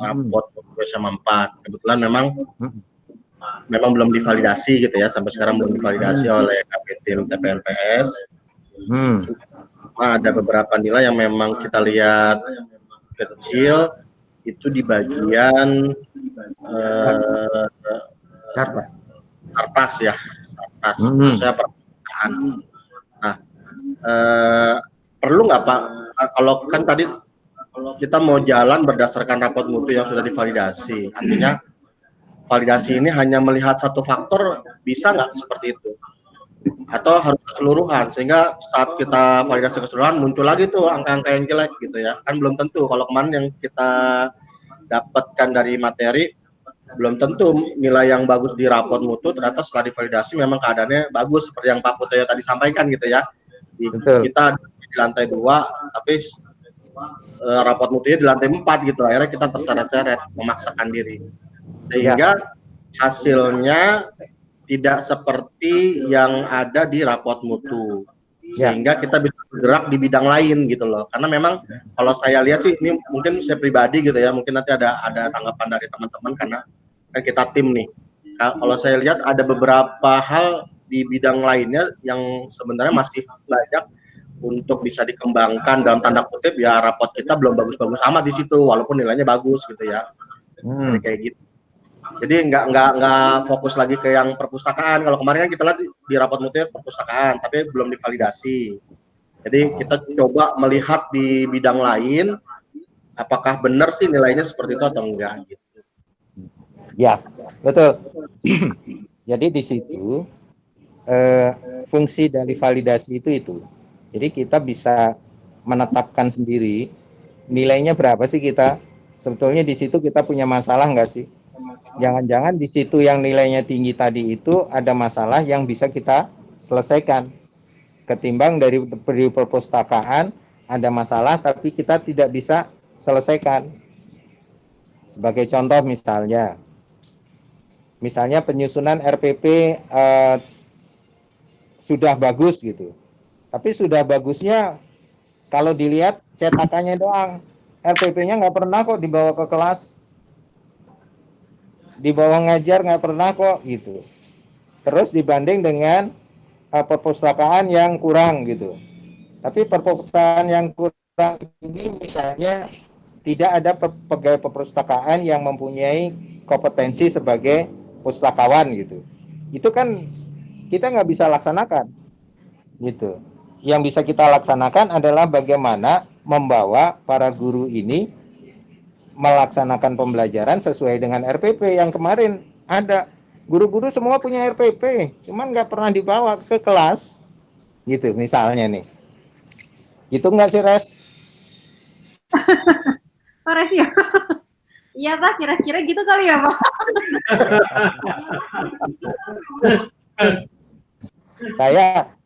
raport SMA 4. Kebetulan memang belum divalidasi gitu ya, sampai sekarang belum divalidasi oleh KP tim TPMPS. Ada beberapa nilai yang memang kita lihat kecil itu di bagian sarpas ya, sarpas. Saya pertanyaan. Nah, perlu nggak Pak? Kalau kan tadi kita mau jalan berdasarkan raport mutu yang sudah divalidasi, artinya validasi ini hanya melihat satu faktor, bisa nggak seperti itu? Atau harus keseluruhan, sehingga saat kita validasi keseluruhan muncul lagi tuh angka-angka yang jelek gitu ya. Kan belum tentu, kalau kemarin yang kita dapatkan dari materi belum tentu nilai yang bagus di rapot mutu ternyata setelah divalidasi memang keadaannya bagus seperti yang Pak Putoyo tadi sampaikan gitu ya. Betul. Kita di lantai 2 tapi rapot mutunya di lantai 4 gitu. Akhirnya kita terseret-seret memaksakan diri. Sehingga hasilnya tidak seperti yang ada di rapot mutu. Sehingga kita bisa bergerak di bidang lain gitu loh. Karena memang kalau saya lihat sih ini mungkin saya pribadi gitu ya, mungkin nanti ada tanggapan dari teman-teman karena kan kita tim nih. Kalau saya lihat ada beberapa hal di bidang lainnya yang sebenarnya masih banyak untuk bisa dikembangkan dalam tanda kutip ya rapot kita belum bagus-bagus amat di situ walaupun nilainya bagus gitu ya. Jadi kayak gitu. Jadi nggak fokus lagi ke yang perpustakaan. Kalau kemarin kan kita lihat di rapot mutunya perpustakaan, tapi belum divalidasi. Jadi kita coba melihat di bidang lain, apakah benar sih nilainya seperti itu atau enggak gitu. Ya, betul. Jadi di situ fungsi dari validasi itu. Jadi kita bisa menetapkan sendiri nilainya berapa sih kita. Sebetulnya di situ kita punya masalah nggak sih? Jangan-jangan di situ yang nilainya tinggi tadi itu ada masalah yang bisa kita selesaikan. Ketimbang dari perpustakaan ada masalah tapi kita tidak bisa selesaikan. Sebagai contoh misalnya penyusunan RPP sudah bagus gitu. Tapi sudah bagusnya kalau dilihat cetakannya doang. RPP-nya nggak pernah kok dibawa ke kelas. Dibawa ngajar nggak pernah kok gitu. Terus dibanding dengan perpustakaan yang kurang gitu. Tapi perpustakaan yang kurang ini misalnya tidak ada pegawai perpustakaan yang mempunyai kompetensi sebagai pustakawan gitu. Itu kan kita nggak bisa laksanakan gitu. Yang bisa kita laksanakan adalah bagaimana membawa para guru ini melaksanakan pembelajaran sesuai dengan RPP yang kemarin ada. Guru-guru semua punya RPP, cuman nggak pernah dibawa ke kelas, gitu misalnya nih. Gitu nggak sih, Res? Pak Res ya? Iya Pak, kira-kira gitu kali ya Pak?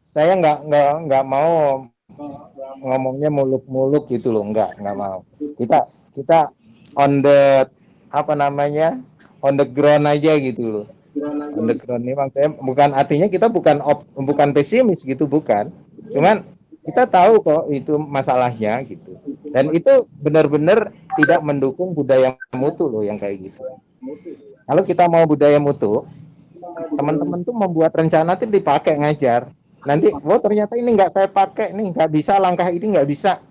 Saya nggak mau ngomongnya muluk-muluk gitu loh, nggak mau. Kita on the on the ground aja gitu loh. On the ground ini maksudnya bukan artinya kita bukan pesimis gitu, bukan. Cuman kita tahu kok itu masalahnya gitu. Dan itu benar-benar tidak mendukung budaya mutu loh yang kayak gitu. Kalau kita mau budaya mutu, teman-teman tuh membuat rencana tuh dipakai ngajar. Nanti, ternyata ini nggak saya pakai nih, nggak bisa, langkah ini nggak bisa.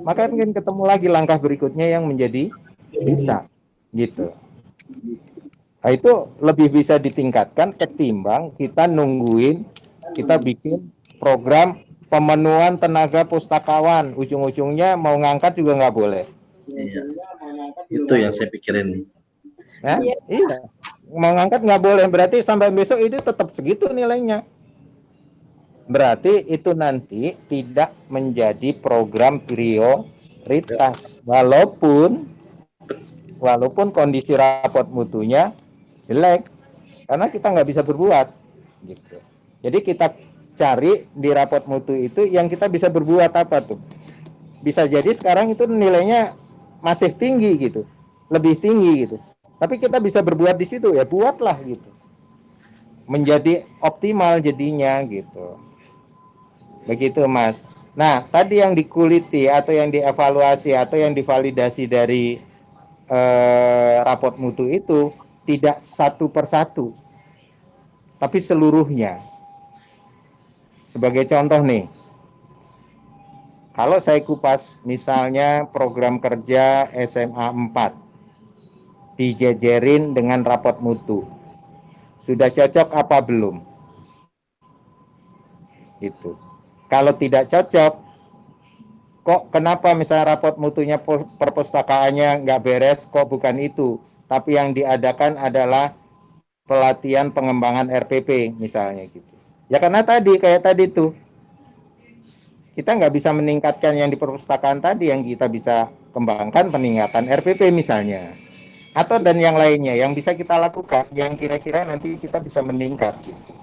Maka mungkin ketemu lagi langkah berikutnya yang menjadi bisa, gitu. Nah, itu lebih bisa ditingkatkan ketimbang kita nungguin, kita bikin program pemenuhan tenaga pustakawan, ujung-ujungnya mau ngangkat juga nggak boleh. Iya. Itu yang saya pikirin. Iya. Mau ngangkat nggak boleh, berarti sampai besok itu tetap segitu nilainya. Berarti itu nanti tidak menjadi program prioritas, walaupun kondisi rapot mutunya jelek, karena kita nggak bisa berbuat gitu. Jadi kita cari di rapot mutu itu yang kita bisa berbuat apa tuh. Bisa jadi sekarang itu nilainya masih tinggi gitu, lebih tinggi gitu, tapi kita bisa berbuat di situ, ya buatlah gitu, menjadi optimal jadinya gitu. Begitu Mas. Nah tadi yang dikuliti atau yang dievaluasi atau yang divalidasi dari rapot mutu itu tidak satu persatu, tapi seluruhnya. Sebagai contoh nih, kalau saya kupas misalnya program kerja SMA 4 dijejerin dengan rapot mutu, sudah cocok apa belum? Gitu. Kalau tidak cocok, kok kenapa misalnya rapot mutunya perpustakaannya nggak beres, kok bukan itu, tapi yang diadakan adalah pelatihan pengembangan RPP misalnya gitu. Ya karena kayak tadi tuh, kita nggak bisa meningkatkan yang di perpustakaan tadi, yang kita bisa kembangkan peningkatan RPP misalnya. atau dan yang lainnya yang bisa kita lakukan yang kira-kira nanti kita bisa meningkat gitu.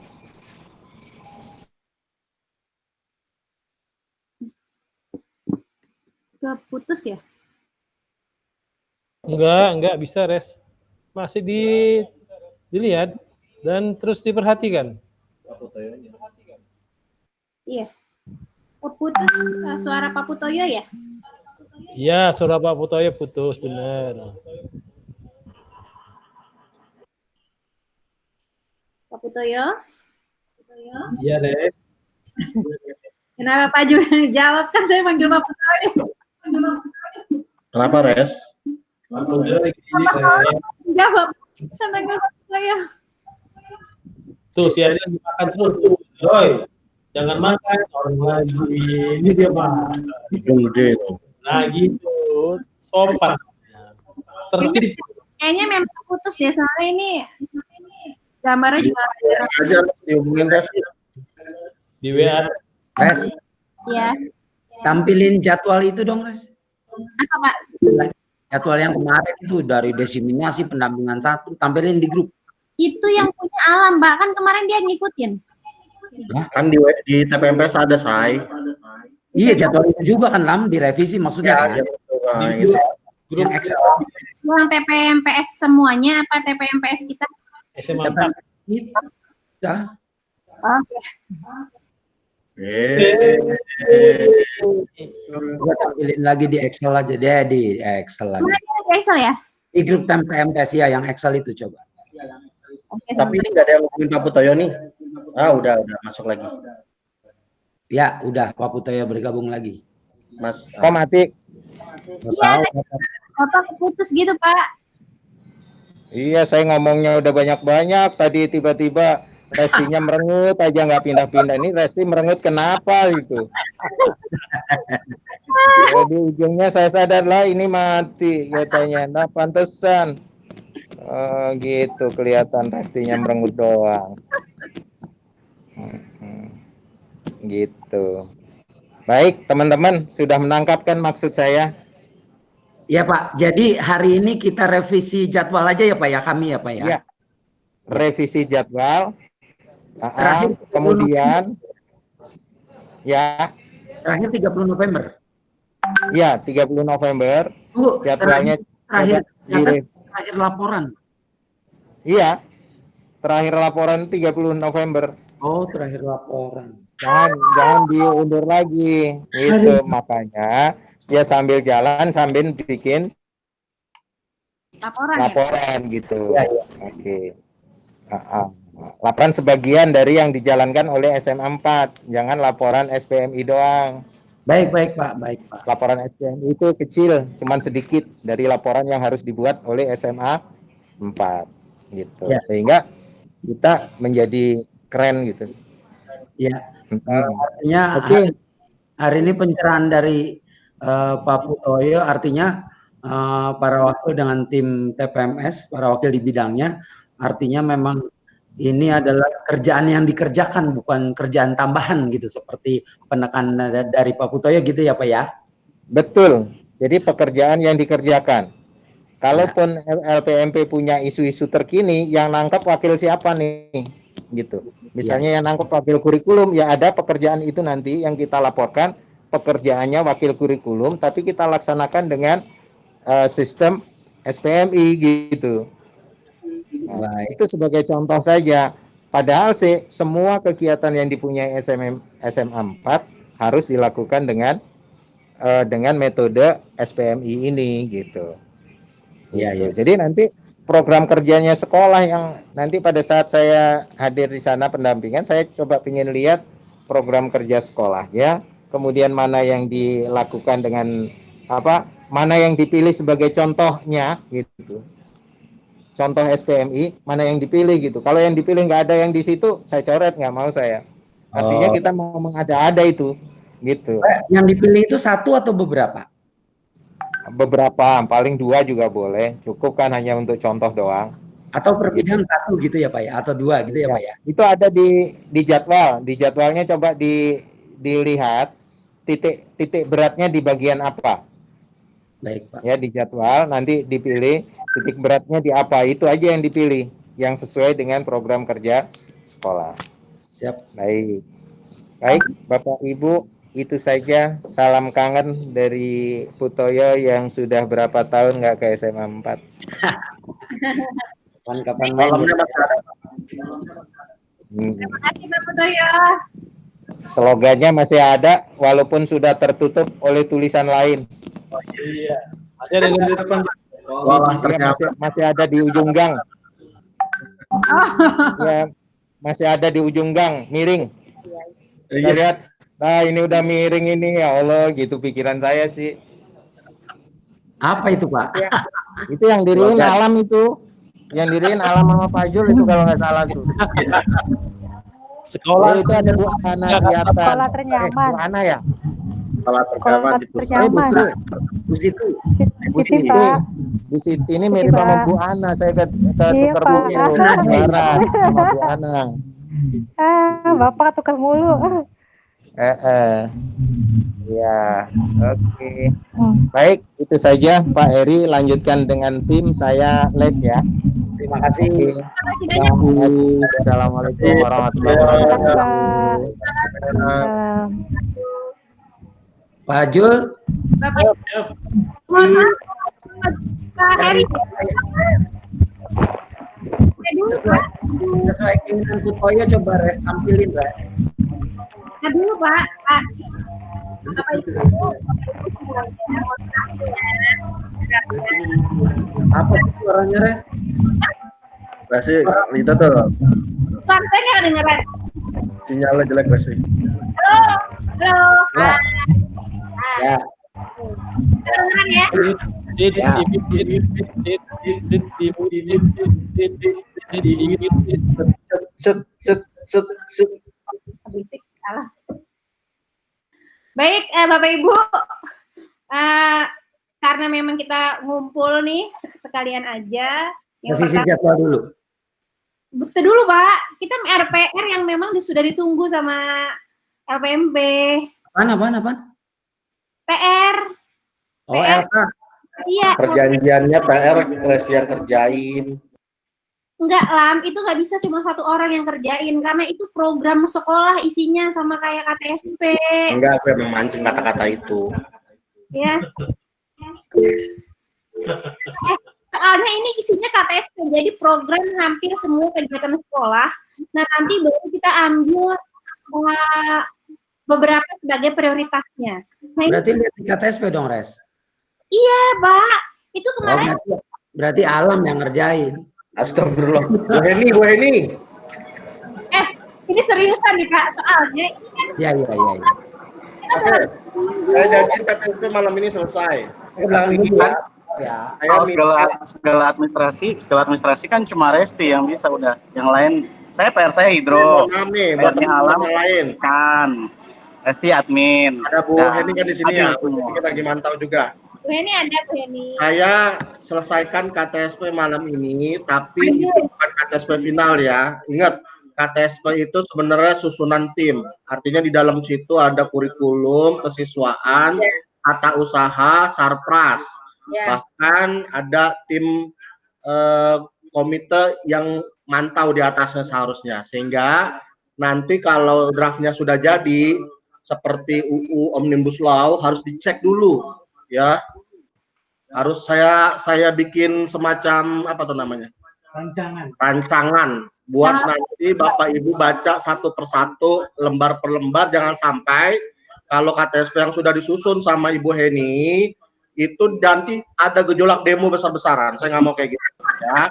Keputus ya? Enggak bisa res. Masih dilihat dan terus diperhatikan. Iya. Keputus suara Pak Putoyo ya? Iya, suara Pak Putoyo putus, benar. Pak Putoyo? Iya, Res. Kenapa Pak Julian jawab, kan saya manggil Pak Putoyo. Kenapa, Res? Pak Putoyo lagi ini, Res. Jawab, saya manggil Pak Putoyo. Tuh, si Adrian dimakan terus tuh. Roy, jangan makan orang lagi. Ini dia, Pak. Gede tuh. Nah, gitu. Sopan. Tertib. Kayaknya memang putus deh, soalnya ini gambarnya juga Aja dihubungin, Res. Di WA. Res, ya. tampilin jadwal itu dong, Res. Apa Pak? Jadwal yang kemarin itu dari desiminasi pendampingan 1, tampilin di grup. Itu yang punya Alam, Pak. Kan kemarin dia ngikutin. Kan di TPMPS ada, Say. Iya, jadwal itu juga kan, Lam, direvisi maksudnya kan. Ya, betul. Nah, Di gitu. grup Yang Excel. Yang TPMPS semuanya apa TPMPS kita? SMA 4. Kita. Oke. Gua tampilin lagi di Excel aja deh, di Excel lagi. Mana dia di Excel ya? Di grup TPMPS ya, yang Excel itu coba. Oke, Tapi ini nggak ada yang ngomongin Pak Putoyo nih. Ah, udah masuk lagi. Ya, udah Pak Putoyo bergabung lagi. Mas. Kok mati? Iya, apa keputus gitu Pak? Iya, saya ngomongnya udah banyak-banyak. Tadi tiba-tiba Restinya merengut aja nggak pindah-pindah. Ini Resti merengut kenapa gitu? Jadi ujungnya saya sadar lah ini mati katanya. Nah, pantesan. Gitu kelihatan Restinya merengut doang. Gitu. Baik, teman-teman sudah menangkapkan maksud saya. Ya Pak, jadi hari ini kita revisi jadwal aja ya Pak ya, kami ya Pak ya. Ya. Revisi jadwal. Terakhir kemudian ya. Terakhir 30 November. Ya, 30 November. Jadwalnya terakhir laporan. Iya. Terakhir laporan 30 November. Oh, terakhir laporan. Jangan diundur lagi. Itu makanya ya sambil jalan sambil bikin laporan gitu. Ya, ya. Oke. Laporan sebagian dari yang dijalankan oleh SMA 4. Jangan laporan SPMI doang. Baik Pak, baik Pak. Laporan SPMI itu kecil, cuman sedikit dari laporan yang harus dibuat oleh SMA 4 gitu. Ya. Sehingga kita menjadi keren gitu. Ya. Artinya hari ini pencerahan dari Pak Putoyo, artinya para wakil dengan tim TPMS, para wakil di bidangnya, artinya memang ini adalah kerjaan yang dikerjakan, bukan kerjaan tambahan gitu, seperti penekanan dari Pak Putoyo gitu ya Pak ya? Betul, jadi pekerjaan yang dikerjakan. Kalaupun LPMP punya isu-isu terkini, yang nangkep wakil siapa nih? Gitu. Misalnya yang nangkep wakil kurikulum, ya ada pekerjaan itu nanti yang kita laporkan, pekerjaannya wakil kurikulum, tapi kita laksanakan dengan sistem SPMI gitu. Nah, itu sebagai contoh saja. Padahal sih semua kegiatan yang dipunyai SMA 4 harus dilakukan dengan metode SPMI ini gitu. Iya, ya. Jadi nanti program kerjanya sekolah yang nanti pada saat saya hadir di sana pendampingan, saya coba ingin lihat program kerja sekolahnya, kemudian mana yang dilakukan dengan mana yang dipilih sebagai contohnya gitu. Contoh SPMI, mana yang dipilih gitu. Kalau yang dipilih nggak ada yang di situ, saya coret, nggak mau saya. Artinya kita mau mengada-ada itu, gitu. Yang dipilih itu satu atau beberapa? Beberapa, paling 2 juga boleh. Cukup kan hanya untuk contoh doang. Atau per bidang gitu. 1 gitu ya Pak ya? Atau 2 gitu ya Pak ya? Itu ada di jadwal. Di jadwalnya coba dilihat titik beratnya di bagian apa. Baik Pak. Ya di jadwal nanti dipilih titik beratnya di apa, itu aja yang dipilih, yang sesuai dengan program kerja sekolah. Siap. Baik, Bapak Ibu, itu saja salam kangen dari Putoyo yang sudah berapa tahun nggak ke SMA 4. Kapan-kapan main. Malamnya masih ada. Terima kasih Pak Putoyo. Slogannya masih ada walaupun sudah tertutup oleh tulisan lain. Iya. Masih ada di depan. Wah, Iya, masih ada di ujung gang. Ya, masih ada di ujung gang, miring. Saya lihat, nah ini udah miring ini, ya Allah, gitu pikiran saya sih. Apa itu, Pak? Ya, itu yang diriin Alam itu. Yang diriin Alam sama Fajul itu kalau nggak salah tuh. Sekolah Itu ada Bu Ana di atas. Sekolah ternyaman. Bu Ana ya? Salah pertama di pusat. Bu Sri. Bu Situ. Bu Siti. Bu Siti ini mirip sama Bu Ana. Saya ke tukar Pak. mulu. Suara sama Bu Ana. Bapak tukar mulu. Ya, oke. Baik, itu saja Pak Eri. Lanjutkan dengan tim, saya les ya. Terima kasih. Assalamualaikum warahmatullahi wabarakatuh. Pak Jul. Bapak. Mohon maaf. Pak Heri. Dulu, Pak. Sesuai keinginan Putoyo, coba Res tampilin, Res. Dulu, Pak. Bapak Ibu semuanya, Apa sih suaranya, Res? Resi, itu tuh suara saya nggak kedengeran. sinyalnya jelek Resi. Halo. Ya. Kedengeran ya? Berisik, salah. Baik, Bapak Ibu, karena memang kita ngumpul nih, sekalian aja. Revisi jadwal dulu. Betul dulu, Pak. Kita RPR yang memang sudah ditunggu sama LPMB. Apaan? PR. Oh, PR. LK. Iya. Perjanjiannya PR Resi yang kerjain. Enggak, Lam. Itu nggak bisa cuma satu orang yang kerjain. Karena itu program sekolah isinya sama kayak KTSP. Enggak, aku emang mancing kata-kata itu. Ya. Soalnya ini isinya KTSP. Jadi program hampir semua kegiatan sekolah. Nah, nanti baru kita ambil beberapa sebagai prioritasnya. Nah, Berarti lihat di KTSP dong, Res. iya, Pak. Itu kemarin. Berarti Alam yang ngerjain. Astagfirullah. Bu Heni. Ini seriusan nih, Pak. Soalnya ini kan Iya. Oke. Saya janji KTSP malam ini selesai. Belakang dulu ya. Ya. Saya Segala administrasi kan cuma Resti yang bisa udah. Yang lain PR saya hidro. buat PR-nya Alam teman lain. kan. Resti admin. Ada Bu Heni kan di sini ya. Bu Admin. Heni lagi mantau juga. Bu Heni ada, Bu Heni. Saya selesaikan KTSP malam ini, tapi itu bukan KTSP final ya. Ingat, KTSP itu sebenarnya susunan tim. Artinya di dalam situ ada kurikulum, kesiswaan, tata usaha, sarpras. Bahkan ada tim komite yang mantau di atasnya seharusnya. Sehingga nanti kalau draftnya sudah jadi, seperti UU Omnibus Law harus dicek dulu. Ya, harus saya bikin semacam apa tuh namanya, rancangan buat nanti Bapak Ibu baca satu persatu, lembar per lembar. Jangan sampai kalau KTSP yang sudah disusun sama Ibu Heni itu nanti ada gejolak demo besar-besaran. Saya nggak mau kayak gitu ya.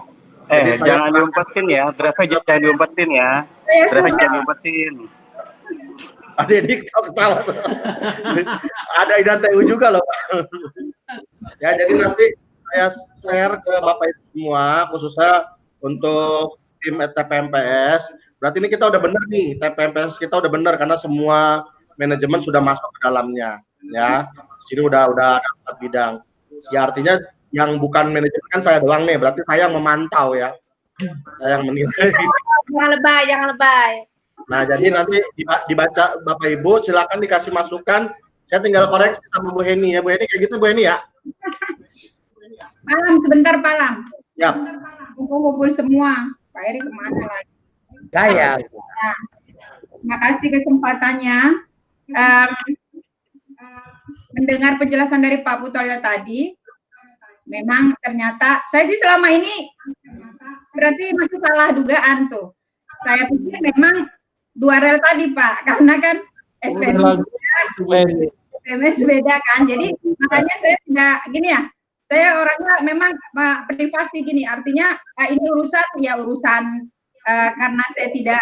Jangan diumpetin ya, draftnya jangan diumpetin ya. Draftnya jangan diumpetin. Ada ini ketawa. Ada Idan TU juga loh. Ya, jadi nanti saya share ke Bapak Ibu semua, khususnya untuk tim TPMPS. Berarti ini kita udah benar nih, TPMPS kita udah benar karena semua manajemen sudah masuk ke dalamnya. Ya, di sini udah ada 4 bidang. Ya, artinya yang bukan manajemen kan saya doang nih, berarti saya yang memantau ya. Saya yang menilai. Jangan lebay. Nah, jadi nanti dibaca Bapak Ibu, silakan dikasih masukan. Saya tinggal koreksi sama Bu Heni ya. Bu Heni kayak gitu Bu Heni ya. Malam sebentar, Pak Lam. Ya. Kumpul semua. Pak Eri kemana lagi? Saya. Nah, terima kasih kesempatannya. Mendengar penjelasan dari Pak Putoyo tadi, memang ternyata saya sih selama ini berarti masih salah dugaan tuh. Saya pikir memang 2 rel tadi Pak, karena kan SMS beda kan. Jadi makanya saya tidak gini ya. Saya orangnya memang privasi gini. Artinya ini urusan karena saya tidak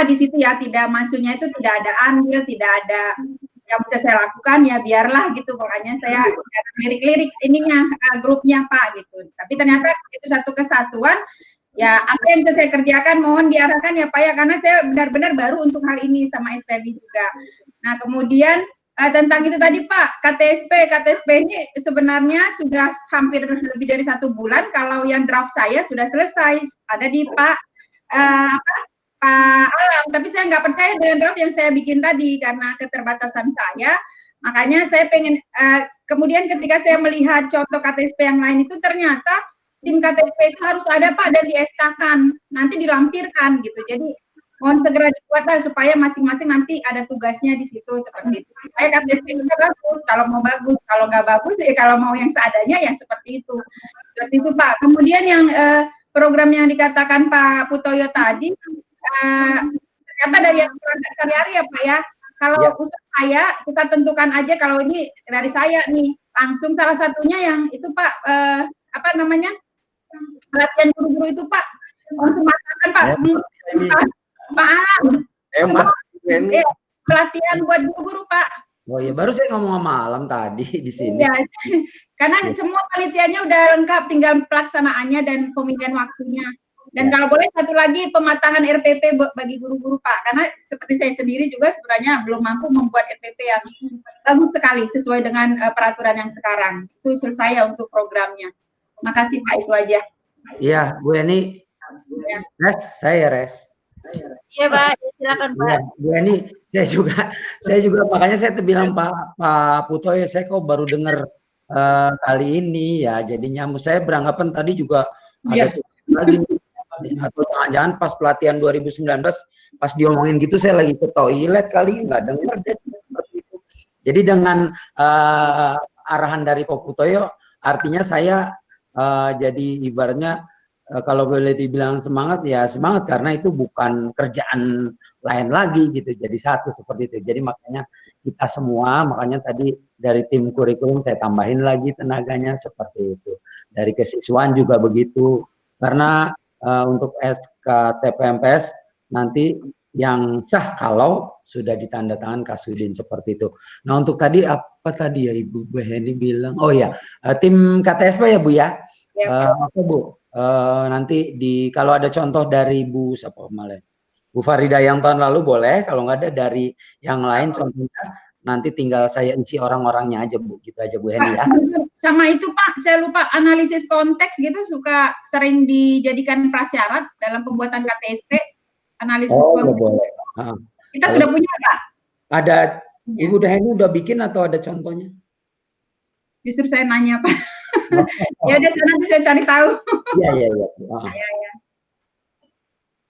di situ ya, tidak masuknya itu tidak ada andil, tidak ada yang bisa saya lakukan, ya biarlah gitu. Makanya saya lirik-lirik ininya grupnya Pak gitu. Tapi ternyata itu satu kesatuan. Ya apa yang bisa saya kerjakan mohon diarahkan ya Pak ya, karena saya benar-benar baru untuk hal ini sama SPB juga. Nah kemudian tentang itu tadi Pak, KTSP ini sebenarnya sudah hampir lebih dari 1 bulan. Kalau yang draft saya sudah selesai, ada di Pak Alam, tapi saya nggak percaya dengan draft yang saya bikin tadi karena keterbatasan saya. Makanya saya pengen kemudian ketika saya melihat contoh KTSP yang lain itu ternyata tim KTSP itu harus ada Pak dan di SK-kan, nanti dilampirkan gitu. Jadi mohon segera dibuat supaya masing-masing nanti ada tugasnya di situ seperti itu. Supaya KTSP kita bagus, kalau mau bagus, kalau nggak bagus ya kalau mau yang seadanya ya seperti itu. Seperti itu Pak. Kemudian yang program yang dikatakan Pak Putoyo tadi, ternyata dari yang sehari-hari ya Pak ya. Kalau usaha saya kita tentukan aja kalau ini dari saya nih langsung salah satunya yang itu Pak apa namanya? Pelatihan guru-guru itu Pak, langsung mengatakan Pak, Pak Alam, pelatihan buat guru-guru Pak. Oh iya, baru saya ngomong sama Alam tadi di sini. Ya, karena semua penelitiannya udah lengkap, tinggal pelaksanaannya dan pemilihan waktunya. Dan kalau boleh satu lagi pematangan RPP bagi guru-guru Pak, karena seperti saya sendiri juga sebenarnya belum mampu membuat RPP yang bagus sekali sesuai dengan peraturan yang sekarang. Itu usul saya untuk programnya. Makasih Pak, itu aja. Iya, Bu Eni. Saya Res. Iya Pak, silakan Pak. Ya, Bu Eni, saya juga makanya saya bilang Pak Putoyo, saya kok baru dengar kali ini ya, jadinya saya beranggapan tadi juga ada tugas lagi atau jangan-jangan pas pelatihan 2019 pas diomongin gitu saya lagi ke toilet kali nggak dengar seperti itu. Jadi dengan arahan dari Pak Putoyo, artinya saya jadi ibaratnya kalau boleh dibilang semangat ya semangat karena itu bukan kerjaan lain lagi gitu, jadi satu seperti itu. Jadi makanya kita semua, makanya tadi dari tim kurikulum saya tambahin lagi tenaganya seperti itu. Dari kesiswaan juga begitu, karena untuk SKTPMPS nanti yang sah kalau sudah ditandatangan Kasudin seperti itu. Nah untuk tadi apa tadi ya Ibu Heni bilang? Oh ya, tim KTSP ya Bu ya. Oke Bu, nanti kalau ada contoh dari Bu siapa malah Bu Farida yang tahun lalu boleh, kalau nggak ada dari yang lain contohnya nanti tinggal saya isi orang-orangnya aja Bu, gitu aja Bu Heni ya. Sama itu Pak, saya lupa analisis konteks gitu suka sering dijadikan prasyarat dalam pembuatan KTSP. Analisis konteks. Boleh. Kita sudah punya Pak? Ada. Ibu Heni udah bikin atau ada contohnya? Justru saya nanya Pak. Ya udah nanti saya cari tahu. Iya.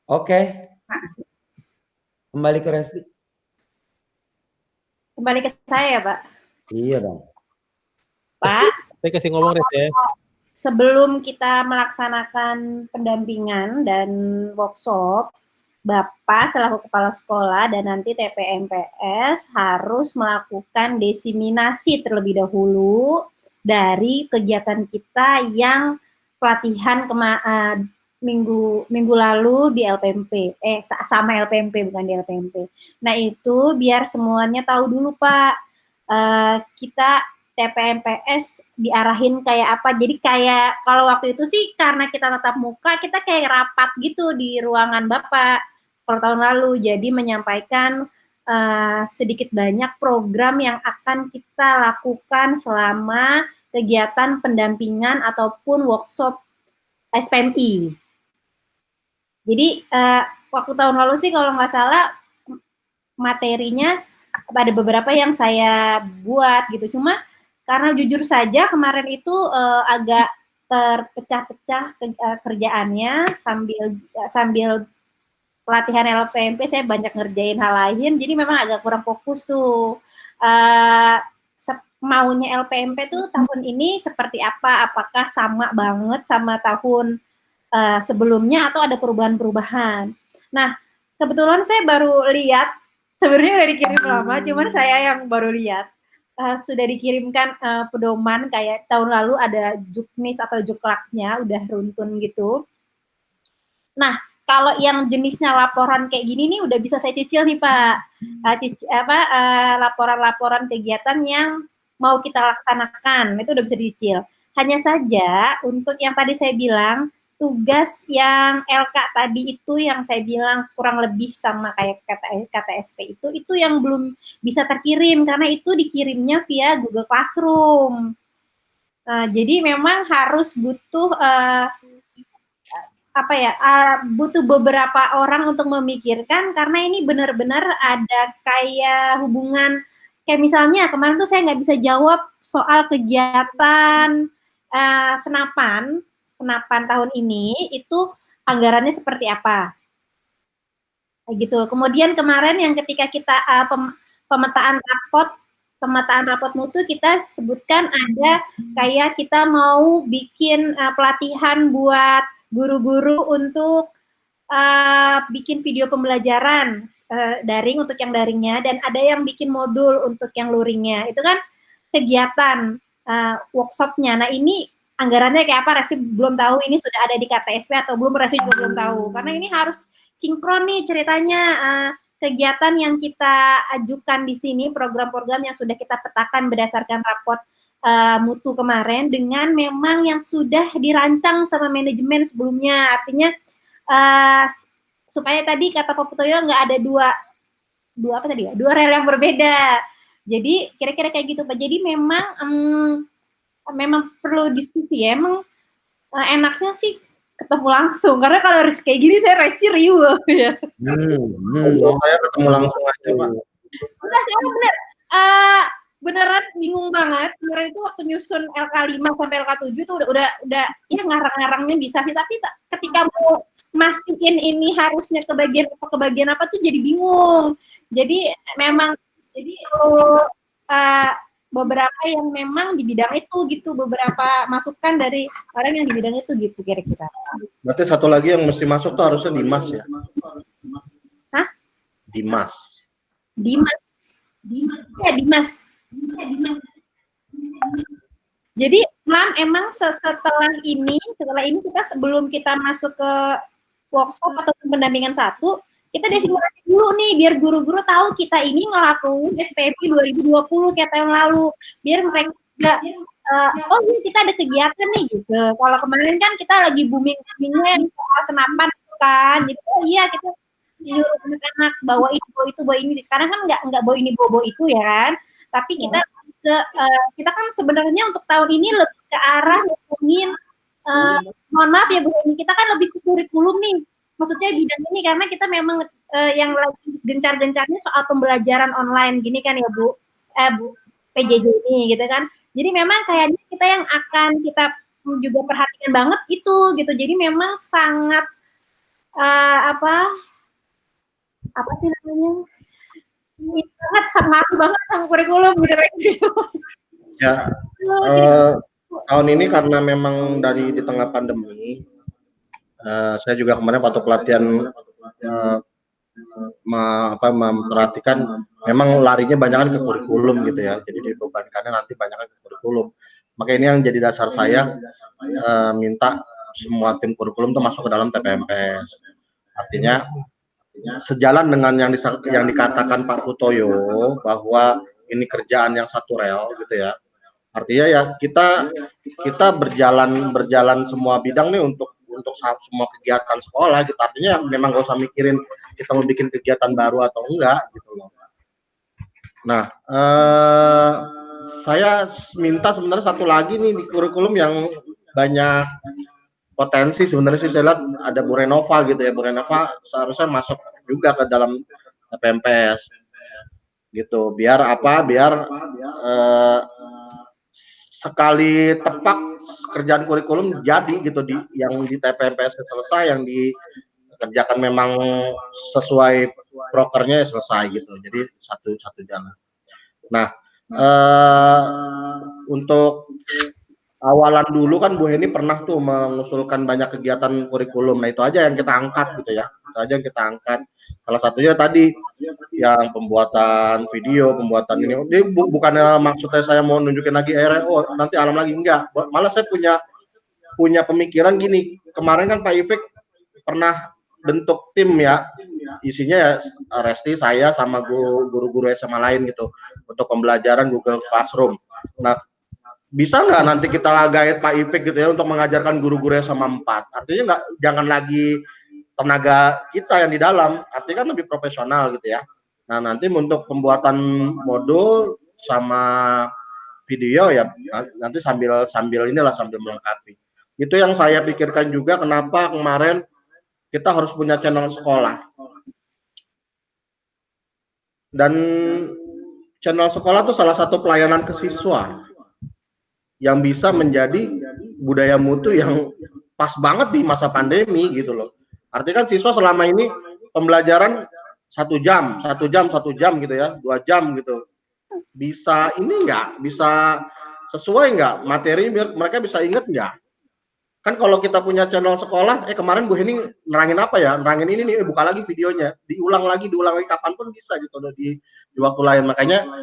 Oke. Kembali ke Resti. Kembali ke saya, Pak. Iya dong. Pak, saya kasih ngomong Resti ya. Sebelum kita melaksanakan pendampingan dan workshop, Bapak selaku kepala sekolah dan nanti TPMPS harus melakukan diseminasi terlebih dahulu dari kegiatan kita yang pelatihan minggu lalu di LPMP, sama LPMP bukan di LPMP. Nah itu biar semuanya tahu dulu Pak, kita TPMPS diarahin kayak apa. Jadi kayak kalau waktu itu sih karena kita tatap muka, kita kayak rapat gitu di ruangan Bapak kalau tahun lalu. Jadi menyampaikan sedikit banyak program yang akan kita lakukan selama kegiatan pendampingan ataupun workshop SPMI. Jadi waktu tahun lalu sih kalau nggak salah materinya ada beberapa yang saya buat gitu. Cuma karena jujur saja kemarin itu agak terpecah-pecah kerjaannya sambil pelatihan LPMP saya banyak ngerjain hal lain, jadi memang agak kurang fokus tuh. Maunya LPMP tuh tahun ini seperti apa? Apakah sama banget sama tahun sebelumnya atau ada perubahan-perubahan? Nah, kebetulan saya baru lihat, sebenarnya udah dikirim lama, cuman saya yang baru lihat. Sudah dikirimkan pedoman kayak tahun lalu ada juknis atau juklaknya udah runtun gitu. Nah, kalau yang jenisnya laporan kayak gini nih udah bisa saya cicil nih Pak. Laporan-laporan kegiatan yang mau kita laksanakan itu udah bisa dicicil. Hanya saja untuk yang tadi saya bilang tugas yang LK tadi itu yang saya bilang kurang lebih sama kayak KTSP itu yang belum bisa terkirim karena itu dikirimnya via Google Classroom. Jadi memang harus butuh butuh beberapa orang untuk memikirkan karena ini benar-benar ada kayak hubungan kayak misalnya kemarin tuh saya nggak bisa jawab soal kegiatan senapan tahun ini itu anggarannya seperti apa kayak gitu. Kemudian kemarin yang ketika kita pemetaan rapot mutu kita sebutkan ada kayak kita mau bikin pelatihan buat guru-guru untuk bikin video pembelajaran daring untuk yang daringnya dan ada yang bikin modul untuk yang luringnya. Itu kan kegiatan workshopnya. Nah ini anggarannya kayak apa? Resi belum tahu ini sudah ada di KTSP atau belum, Resi juga belum tahu. Karena ini harus sinkron nih ceritanya kegiatan yang kita ajukan di sini, program-program yang sudah kita petakan berdasarkan raport mutu kemarin dengan memang yang sudah dirancang sama manajemen sebelumnya. Artinya supaya tadi kata Pak Putoyo nggak ada dua rel yang berbeda. Jadi kira-kira kayak gitu Pak. Jadi memang perlu diskusi ya. Emang enaknya sih ketemu langsung karena kalau kayak gini saya resti riuh ya. Saya ketemu langsung aja Pak. Enggak sih, bener. Beneran bingung banget. Kemarin itu waktu nyusun LK5 sampai LK7 tuh udah ya ngarang-ngarangnya bisa sih, tapi ketika mau mastiin ini harusnya ke bagian apa tuh jadi bingung. Jadi memang beberapa yang memang di bidang itu gitu, beberapa masukan dari orang yang di bidang itu gitu kira-kira. Berarti satu lagi yang mesti masuk tuh harusnya Dimas ya? Hah? Dimas. Ya Dimas. Jadi emang setelah ini kita sebelum kita masuk ke workshop atau pendampingan 1, kita desimulasi dulu nih biar guru-guru tahu kita ini ngelakuin SPMI 2020 kayak tahun lalu, biar mereka juga ini kita ada kegiatan nih gitu. Kalau kemarin kan kita lagi booming-boomingnya soal senapan kan, jadi kita nyuruh anak-anak bawa ini. Sekarang kan nggak bawa ini bawa itu ya kan, tapi kita kan sebenarnya untuk tahun ini lebih ke arah ngomongin mohon maaf ya Bu, kita kan lebih ke kurikulum nih. Maksudnya bidang ini karena kita memang yang lagi gencar-gencarnya soal pembelajaran online gini kan ya Bu PJJ ini gitu kan. Jadi memang kayaknya kita yang akan kita juga perhatikan banget itu gitu. Jadi memang sangat apa sih namanya? Sangat ngaruh banget sama kurikulum gitu. Ya, tahun ini karena memang di tengah pandemi, saya juga kemarin waktu pelatihan memperhatikan memang larinya banyak kan ke kurikulum gitu ya, jadi dibebankannya nanti banyak ke kurikulum. Maka ini yang jadi dasar saya minta semua tim kurikulum itu masuk ke dalam TPMPS. Artinya sejalan dengan yang dikatakan Pak Putoyo bahwa ini kerjaan yang satu rel gitu ya. Artinya ya kita berjalan semua bidang nih untuk semua kegiatan sekolah gitu. Artinya memang gak usah mikirin kita mau bikin kegiatan baru atau enggak gitu loh. Nah, saya minta sebenarnya satu lagi nih di kurikulum yang banyak potensi sebenarnya sih saya lihat ada Bu Renova gitu ya. Bu Renova seharusnya masuk juga ke dalam TPMPS gitu. Biar sekali tepak kerjaan kurikulum jadi gitu yang di TPMPS selesai, yang dikerjakan memang sesuai prokernya selesai gitu. Jadi satu jalan. Nah, untuk awalan dulu kan Bu Heni pernah tuh mengusulkan banyak kegiatan kurikulum. Nah, itu aja yang kita angkat gitu ya. Itu aja yang kita angkat. Salah satunya tadi yang pembuatan video, pembuatan ini. Ini bukannya maksudnya saya mau nunjukin lagi nanti alam lagi, enggak. Malah saya punya pemikiran gini. Kemarin kan Pak Ifik pernah bentuk tim ya. Isinya ya Resti, saya sama guru-guru SMA lain gitu untuk pembelajaran Google Classroom. Nah, bisa nggak nanti kita guide Pak Ipik gitu ya untuk mengajarkan guru-guru SMA 4? Artinya jangan lagi tenaga kita yang di dalam, artinya kan lebih profesional gitu ya. Nah, nanti untuk pembuatan modul sama video ya nanti sambil melengkapi. Itu yang saya pikirkan juga kenapa kemarin kita harus punya channel sekolah. Dan channel sekolah itu salah satu pelayanan ke siswa yang bisa menjadi budaya mutu yang pas banget di masa pandemi gitu loh. Artinya kan siswa selama ini pembelajaran 1 jam gitu ya, 2 jam gitu. Bisa ini nggak? Bisa sesuai nggak materi biar mereka bisa inget nggak? Kan kalau kita punya channel sekolah, kemarin Bu Heni nerangin apa ya? Nerangin ini nih, buka lagi videonya, diulang lagi kapanpun bisa gitu loh di waktu lain. Makanya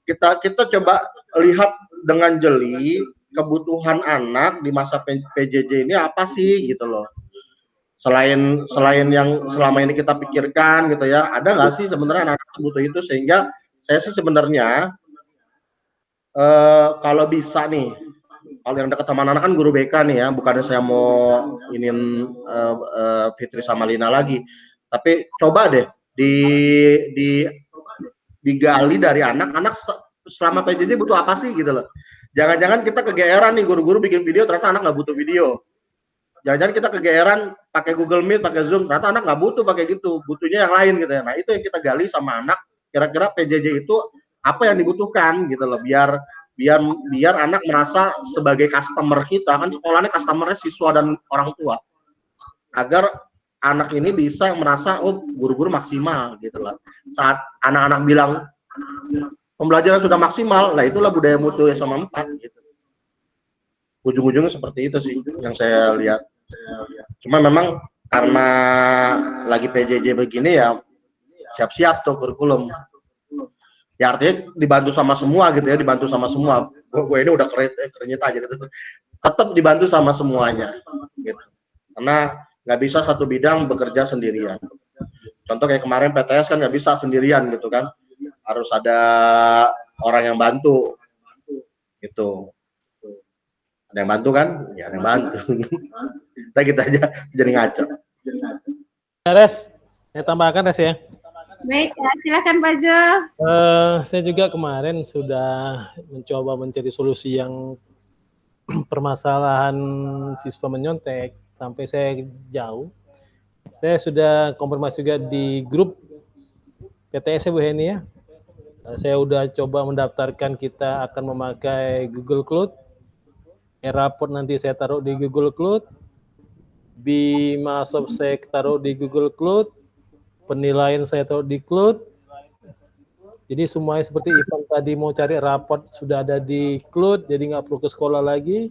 kita coba lihat dengan jeli kebutuhan anak di masa PJJ ini apa sih gitu loh. Selain yang selama ini kita pikirkan gitu ya, ada nggak sih sebenarnya anak-anak butuh itu, sehingga saya sih sebenarnya kalau bisa nih, kalau yang dekat sama anak kan guru BK nih ya, bukannya saya mau ingin Fitri sama Lina lagi, tapi coba deh digali dari anak-anak selama PJJ butuh apa sih gitu loh. Jangan-jangan kita kegeeran nih guru-guru bikin video ternyata anak nggak butuh video. Jangan-jangan kita kegeeran pakai Google Meet, pakai Zoom, ternyata anak nggak butuh pakai gitu, butuhnya yang lain gitu ya. Nah, itu yang kita gali sama anak, kira-kira PJJ itu apa yang dibutuhkan gitu loh, biar anak merasa sebagai customer kita, kan sekolahnya customernya siswa dan orang tua, agar anak ini bisa merasa guru-guru maksimal gitu loh. Saat anak-anak bilang pembelajaran sudah maksimal, nah itulah budaya mutu SMA 4 gitu. Ujung-ujungnya seperti itu sih yang saya lihat. Cuma memang karena lagi PJJ begini ya siap-siap tuh kurikulum. Ya artinya dibantu sama semua gitu ya, dibantu sama semua. Gue ini udah kerenyit aja gitu. Tetap dibantu sama semuanya gitu. Karena nggak bisa satu bidang bekerja sendirian. Contoh kayak kemarin PTS kan nggak bisa sendirian gitu kan. Harus ada orang yang bantu gitu. Ada yang bantu kan? Ya ada yang bantu. Nah gitu aja, jadi ngaco. Res, saya tambahkan Res ya. Baik, silakan Pak Zul. Saya juga kemarin sudah mencoba mencari solusi yang permasalahan siswa menyontek sampai saya jauh. Saya sudah konfirmasi juga di grup PTS Bu Heni ya. Saya udah coba mendaftarkan, kita akan memakai Google Cloud. Raport nanti saya taruh di Google Cloud. Bimasoft saya taruh di Google Cloud. Penilaian saya taruh di Cloud. Jadi semuanya seperti Ivan tadi mau cari raport sudah ada di Cloud, jadi nggak perlu ke sekolah lagi.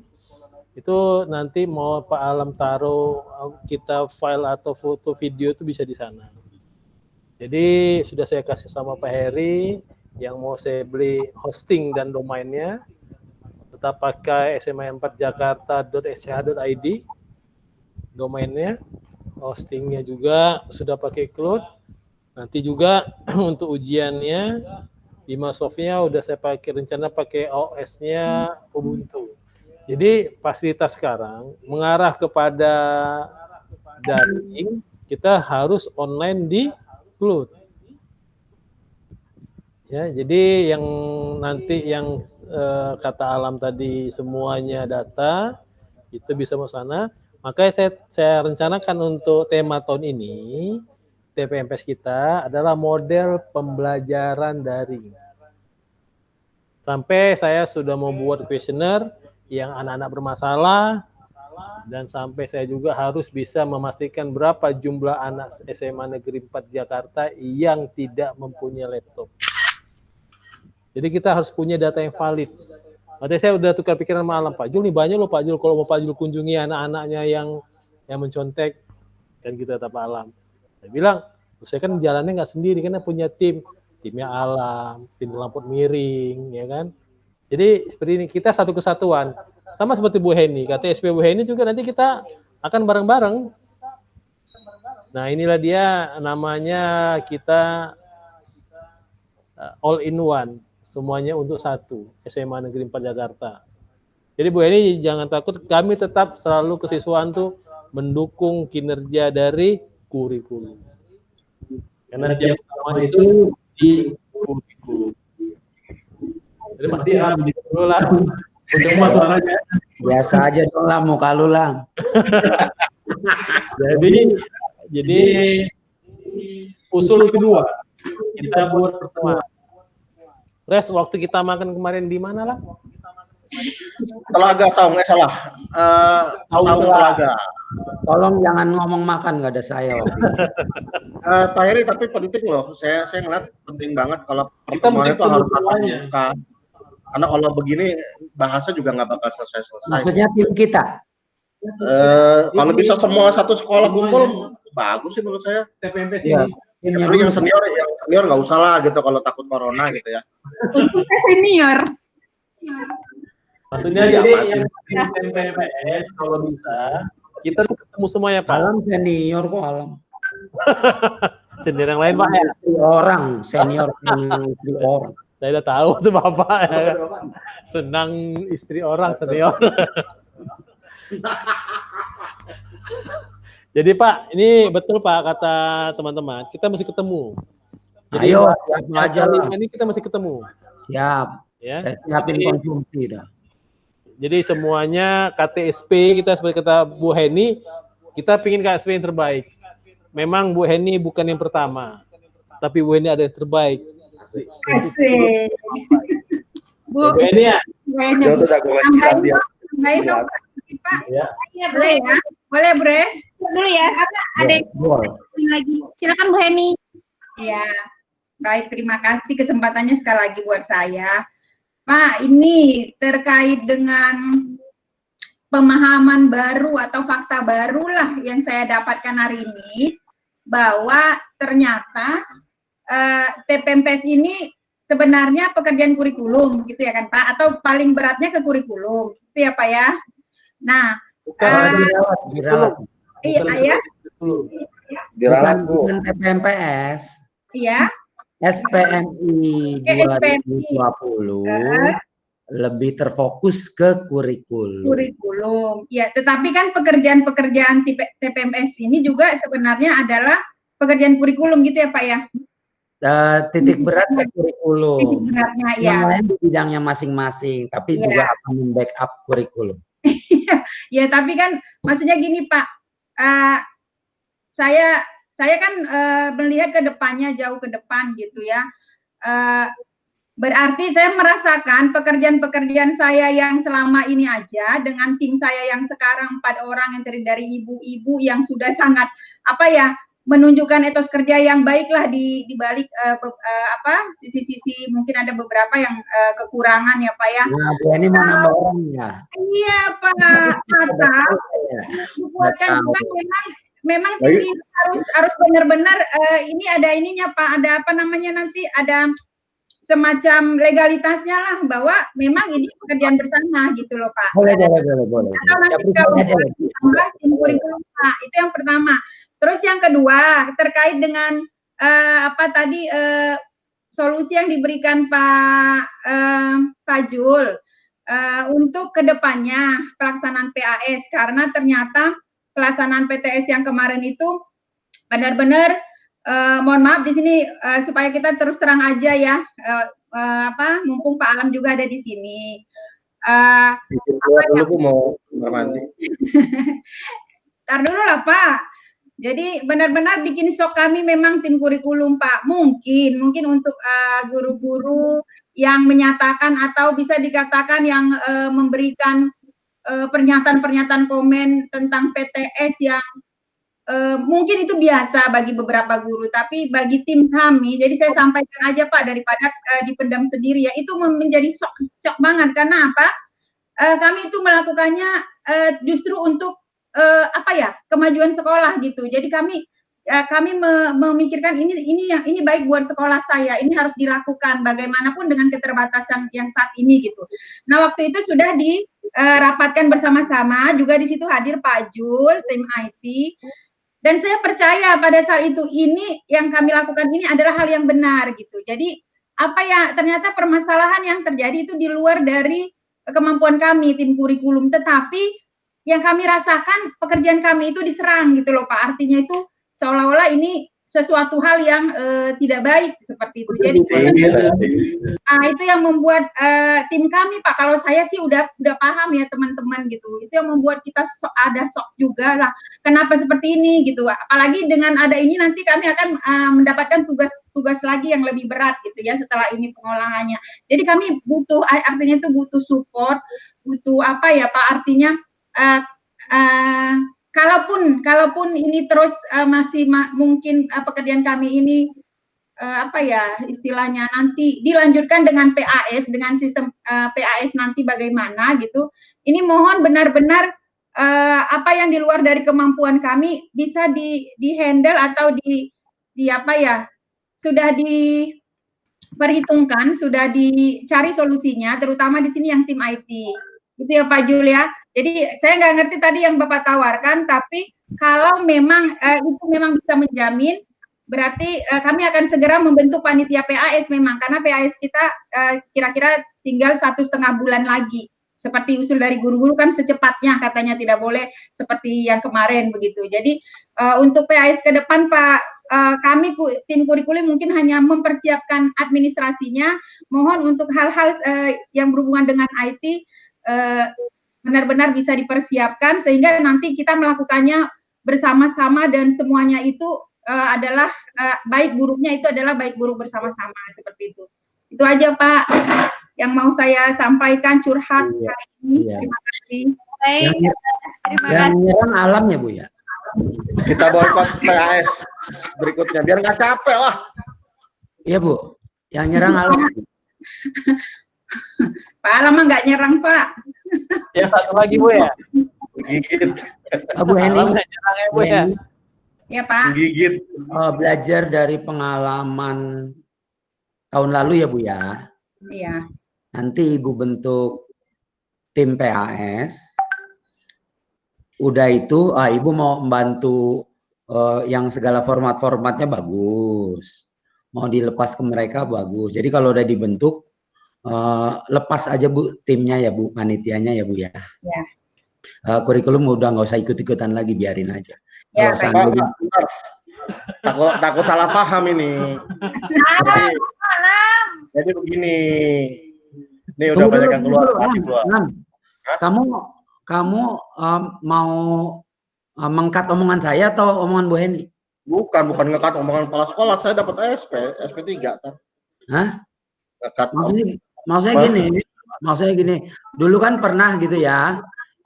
Itu nanti mau Pak Alam taruh kita file atau foto video itu bisa di sana. Jadi sudah saya kasih sama Pak Heri yang mau saya beli hosting dan domainnya. Tetap pakai sma4jakarta.sch.id domainnya. Hostingnya juga sudah pakai Cloud. Nanti juga untuk ujiannya Bimasoft-nya udah saya rencana pakai OS-nya Ubuntu. Jadi fasilitas sekarang mengarah kepada daring, kita harus online di Cloud. Ya, jadi yang nanti yang kata Alam tadi semuanya data itu bisa ke sana. Makanya saya rencanakan untuk tema tahun ini TPMPS kita adalah model pembelajaran daring. Sampai saya sudah mau buat kuesioner yang anak-anak bermasalah, dan sampai saya juga harus bisa memastikan berapa jumlah anak SMA Negeri 4 Jakarta yang tidak mempunyai laptop. Jadi kita harus punya data yang valid. Makanya saya udah tukar pikiran malam, Pak Jul nih banyak loh Pak Jul, kalau mau Pak Jul kunjungi anak-anaknya yang mencontek, kan kita tetap alam. Saya bilang, saya kan jalannya nggak sendiri, karena punya timnya Alam, tim lampu miring, ya kan. Jadi seperti ini, kita satu kesatuan. Sama seperti Bu Heni, KTSP Bu Heni juga nanti kita akan bareng-bareng. Nah inilah dia namanya kita all in one, semuanya untuk satu, SMA Negeri 4 Jakarta. Jadi Bu Heni jangan takut, kami tetap selalu kesiswaan tuh mendukung kinerja dari kurikulum. Karena tiap tahun itu di kurikulum. Jadi mesti dulu lah. Semua suaranya. Biasa aja dong lah, muka lu lah. Jadi usul kedua kita buat pertemuan. Res, waktu kita makan kemarin di mana lah? Telaga Saung, salah. Saung Telaga. Tolong jangan ngomong makan, nggak ada saya waktu itu. Pak Heri, tapi penting loh. Saya ngeliat penting banget kalau Kita pertemuan itu harus semuanya. tatap muka. Karena kalau begini bahasa juga nggak bakal selesai. Maksudnya tim kita. Kalau bisa semua satu sekolah kumpul, bagus sih menurut saya. TPMP Ya, sini. Tapi yang senior nggak usah lah gitu kalau takut corona gitu ya. Untuk senior. Maksudnya Iya, jadi Pak. yang TPMPS kalau bisa kita tuh ketemu semuanya Pak. Alam senior kok Alam. Senior yang lain Pak ya. Istri orang, senior yang istri orang. Saya udah tahu tuh Bapak ya. Senang istri orang senior. Jadi Pak, ini betul Pak kata teman-teman, kita mesti ketemu. Jadi Ayo, siap aja lah. Ini kita mesti ketemu. Siap. Ya. Saya siapin konsumsi dah. Jadi semuanya KTSP kita seperti kata Bu Heni, kita pingin KTSP yang terbaik. Memang Bu Heni bukan yang pertama, tapi Bu Heni ada yang terbaik. Asik. Bu Heni ya. Ya udah gue dia. Baik dong Pak. Ya. Iya boleh ya. Boleh Bres. Dulu ya, karena ada yang lagi. Silakan Bu Heni. Ya. Baik, terima kasih kesempatannya sekali lagi buat saya. Pak, ini terkait dengan pemahaman baru atau fakta baru lah yang saya dapatkan hari ini, bahwa ternyata TPMPS ini sebenarnya pekerjaan kurikulum gitu ya kan Pak, atau paling beratnya ke kurikulum gitu ya Pak ya. Nah, dirawat. iya ya. Diralat Bu. Bukan TPMPS. Iya. SPMI 2020 lebih terfokus ke kurikulum. Kurikulum, ya. Tetapi kan pekerjaan-pekerjaan TPMS ini juga sebenarnya adalah pekerjaan kurikulum gitu ya Pak ya. Titik berat ke kurikulum. Titik beratnya ya. Yang lain di bidangnya masing-masing, tapi juga akan membackup kurikulum. Ya, tapi kan maksudnya gini Pak, saya kan melihat ke depannya, jauh ke depan gitu ya. Berarti saya merasakan pekerjaan-pekerjaan saya yang selama ini aja dengan tim saya yang sekarang 4 orang yang terdiri dari ibu-ibu yang sudah sangat menunjukkan etos kerja yang baiklah di balik sisi-sisi mungkin ada beberapa yang kekurangan ya Pak ya. Nah, ini mau nambah orang ya. Iya Pak, atau buatkan juga memang tim ini harus benar-benar ini ada ininya Pak, ada apa namanya nanti ada semacam legalitasnya lah bahwa memang ini pekerjaan bersama gitu loh Pak. Boleh. Atau nanti kalau tambah tim kurikulum Pak, itu yang pertama. Terus yang kedua terkait dengan solusi yang diberikan Pak Fajul untuk kedepannya pelaksanaan PAS, karena ternyata pelaksanaan PTS yang kemarin itu benar-benar mohon maaf di sini supaya kita terus terang aja ya, mumpung Pak Alam juga ada di sini. Dulu Bu mau kamar mandi. Tar dulu lah Pak. Jadi benar-benar bikin shock kami memang tim kurikulum Pak. Mungkin untuk guru-guru yang menyatakan atau bisa dikatakan yang memberikan pernyataan-pernyataan komen tentang PTS yang mungkin itu biasa bagi beberapa guru, tapi bagi tim kami, jadi saya sampaikan aja Pak daripada dipendam sendiri ya, itu menjadi shock banget karena apa? Kami itu melakukannya justru untuk kemajuan sekolah gitu. Jadi kami memikirkan ini baik buat sekolah saya, ini harus dilakukan bagaimanapun dengan keterbatasan yang saat ini gitu. Nah waktu itu sudah dirapatkan bersama-sama, juga di situ hadir Pak Jul, tim IT, dan saya percaya pada saat itu ini yang kami lakukan ini adalah hal yang benar gitu. Jadi ternyata permasalahan yang terjadi itu di luar dari kemampuan kami tim kurikulum, tetapi yang kami rasakan pekerjaan kami itu diserang gitu loh Pak. Artinya itu seolah-olah ini sesuatu hal yang tidak baik seperti itu. Jadi itu yang membuat tim kami Pak. Kalau saya sih udah paham ya teman-teman gitu. Itu yang membuat kita ada shock juga lah. Kenapa seperti ini gitu. Apalagi dengan ada ini nanti kami akan mendapatkan tugas lagi yang lebih berat gitu ya setelah ini pengolahannya. Jadi kami butuh artinya itu butuh support, butuh Pak artinya kalaupun ini terus masih mungkin pekerjaan kami ini istilahnya nanti dilanjutkan dengan PAS, dengan sistem PAS nanti bagaimana gitu. Ini mohon benar-benar apa yang di luar dari kemampuan kami bisa di-handle atau sudah diperhitungkan, sudah dicari solusinya, terutama di sini yang tim IT. Gitu ya Pak Jul ya. Jadi saya nggak ngerti tadi yang Bapak tawarkan, tapi kalau memang itu memang bisa menjamin, berarti kami akan segera membentuk panitia PAS memang, karena PAS kita kira-kira tinggal 1,5 bulan lagi. Seperti usul dari guru-guru kan secepatnya katanya, tidak boleh seperti yang kemarin begitu. Jadi untuk PAS ke depan Pak, kami tim kurikulum mungkin hanya mempersiapkan administrasinya. Mohon untuk hal-hal yang berhubungan dengan IT benar-benar bisa dipersiapkan sehingga nanti kita melakukannya bersama-sama dan semuanya itu adalah baik buruknya itu adalah baik buruk bersama-sama seperti itu. Itu aja Pak yang mau saya sampaikan curhat hari ini. Terima kasih. Baik. Terima kasih. Yang nyerang alamnya Bu ya. Kita boykot PAS berikutnya biar nggak capek lah. Iya Bu. Yang nyerang alam. Pak Alam mah nggak nyerang Pak. Yang satu lagi Bu ya. Gigit. Bu Heni. Nyerang ya Bu ya. Ya Pak. Gigit. Belajar dari pengalaman tahun lalu ya Bu ya. Iya. Nanti Ibu bentuk tim PAS. Udah itu Ibu mau membantu yang segala format-formatnya bagus. Mau dilepas ke mereka bagus. Jadi kalau udah dibentuk lepas aja Bu timnya ya Bu, panitianya ya Bu ya. Ya. Kurikulum udah nggak usah ikut-ikutan lagi, biarin aja. Ya, Takut salah paham ini. Jadi begini. Ini udah banyak yang keluar. Kamu mau mengkat omongan saya atau omongan Bu Heni? Bukan ngekat omongan kepala sekolah. Saya dapat SP3 kan. Hah? Ngekat. Maksudnya gini. Dulu kan pernah gitu ya.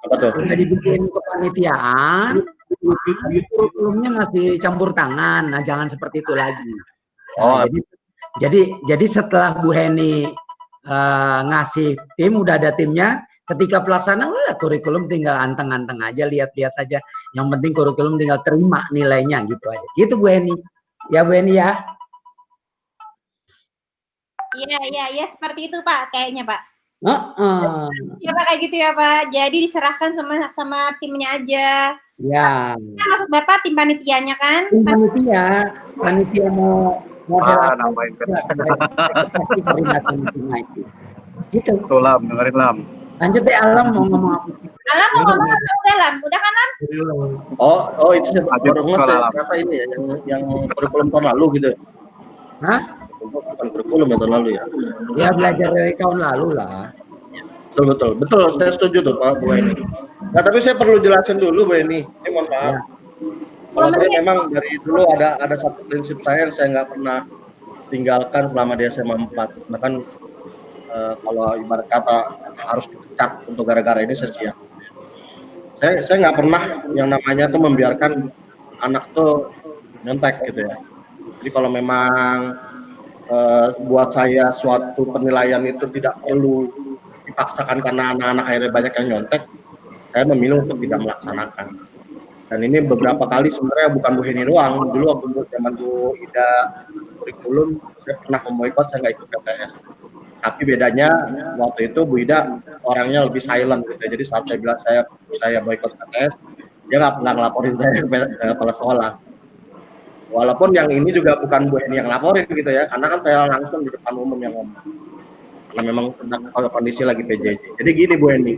Apa tuh? Udah dibikin kepanitiaan, kurikulumnya masih campur tangan. Nah, jangan seperti itu lagi. Nah, jadi setelah Bu Heni ngasih tim, udah ada timnya. Ketika pelaksanaan, kurikulum tinggal anteng-anteng aja, lihat-lihat aja. Yang penting kurikulum tinggal terima nilainya gitu aja. Gitu Bu Heni. Ya Bu Heni ya. Iya, seperti itu Pak, kayaknya Pak. Ya Pak kayak gitu ya Pak. Jadi diserahkan sama timnya aja. Ya. Kan maksud Bapak tim panitianya kan? Tim panitia mau model apa? Nambahin Gitu. Tuh Lam, dengerin Lam. Lanjut deh Alam mau ngomong apa? Alam mau ngomong atau udah Lam? Udah kan Lam? Oh itu baru nge-share kata ini ya, yang kurikulum tahun lalu gitu. Hah? Bukan kurikulum tahun lalu ya. Ya belajar dari tahun lalu lah. Betul. Saya setuju tuh Pak Bu Heni. Nah tapi saya perlu jelasin dulu Bu Heni. Ini mohon maaf. Kalau saya memang dari dulu ada satu prinsip saya yang saya nggak pernah tinggalkan selama di SMA 4. Bahkan kalau ibarat kata harus dipecat untuk gara-gara ini saya siap. Saya nggak pernah yang namanya tuh membiarkan anak tuh nyontek gitu ya. Jadi kalau memang buat saya suatu penilaian itu tidak perlu dipaksakan karena anak-anak akhirnya banyak yang nyontek, saya memilih untuk tidak melaksanakan. Dan ini beberapa kali sebenarnya bukan Bu Heni doang. Dulu waktu zaman Bu Ida kurikulum, saya pernah memboikot, saya nggak ikut PTS. Tapi bedanya waktu itu Bu Ida orangnya lebih silent gitu. Jadi saat saya bilang saya boikot PTS, dia nggak ngelaporin saya ke kepala sekolah. Walaupun yang ini juga bukan Bu Heni yang laporin gitu ya, karena kan saya langsung di depan umum yang ngomong. Karena memang kondisi lagi PJJ. Jadi gini Bu Heni,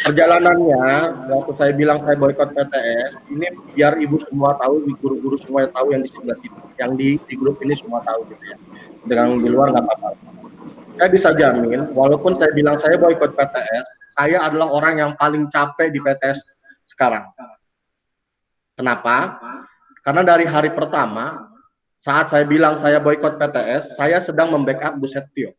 perjalanannya waktu saya bilang saya boikot PTS, ini biar ibu semua tahu, guru-guru semua tahu yang di sebelah sini, yang di grup ini semua tahu gitu ya. Dengan di luar nggak apa-apa. Saya bisa jamin, walaupun saya bilang saya boikot PTS, saya adalah orang yang paling capek di PTS sekarang. Kenapa? Karena dari hari pertama, saat saya bilang saya boikot PTS, saya sedang membackup Bu Setio.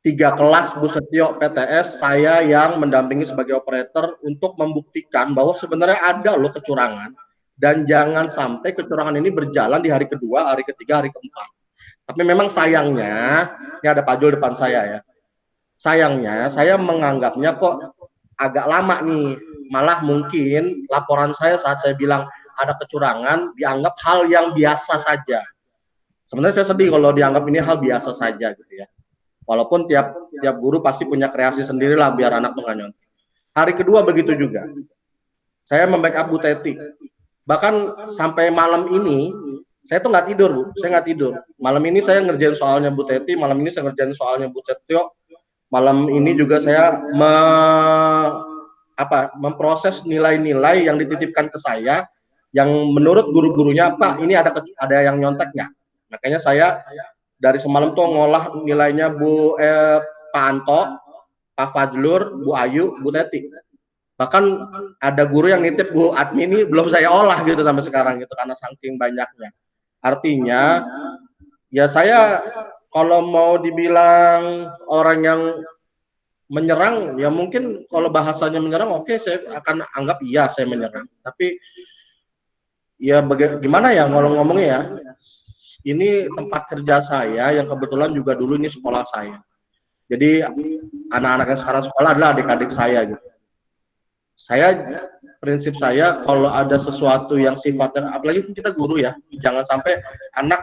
3 kelas Bu Setio PTS, saya yang mendampingi sebagai operator untuk membuktikan bahwa sebenarnya ada loh kecurangan, dan jangan sampai kecurangan ini berjalan di hari kedua, hari ketiga, hari keempat. Tapi memang sayangnya, ini ada Pak Jul depan saya ya, sayangnya saya menganggapnya kok agak lama nih, malah mungkin laporan saya saat saya bilang ada kecurangan dianggap hal yang biasa saja. Sebenarnya saya sedih kalau dianggap ini hal biasa saja gitu ya. Walaupun tiap guru pasti punya kreasi sendiri lah biar anak tuh nggak nyontek. Hari kedua begitu juga. Saya membackup Bu Teti. Bahkan sampai malam ini, saya tuh nggak tidur, Bu. Saya nggak tidur. Malam ini saya ngerjain soalnya Bu Teti, malam ini saya ngerjain soalnya Bu Setio. Malam ini juga saya memproses nilai-nilai yang dititipkan ke saya, yang menurut guru-gurunya, Pak, ini ada yang nyontek nggak? Makanya saya dari semalam tuh ngolah nilainya Pak Anto, Pak Fadlur, Bu Ayu, Bu Teti. Bahkan ada guru yang nitip Bu Admi ini belum saya olah gitu sampai sekarang gitu karena saking banyaknya. Artinya ya saya kalau mau dibilang orang yang menyerang ya mungkin kalau bahasanya menyerang oke, saya akan anggap iya saya menyerang. Tapi ya gimana ya ngomongnya ya. Ini tempat kerja saya yang kebetulan juga dulu ini sekolah saya. Jadi anak-anak yang sekarang sekolah adalah adik-adik saya gitu. Prinsip saya kalau ada sesuatu yang sifatnya, apalagi kita guru ya, jangan sampai anak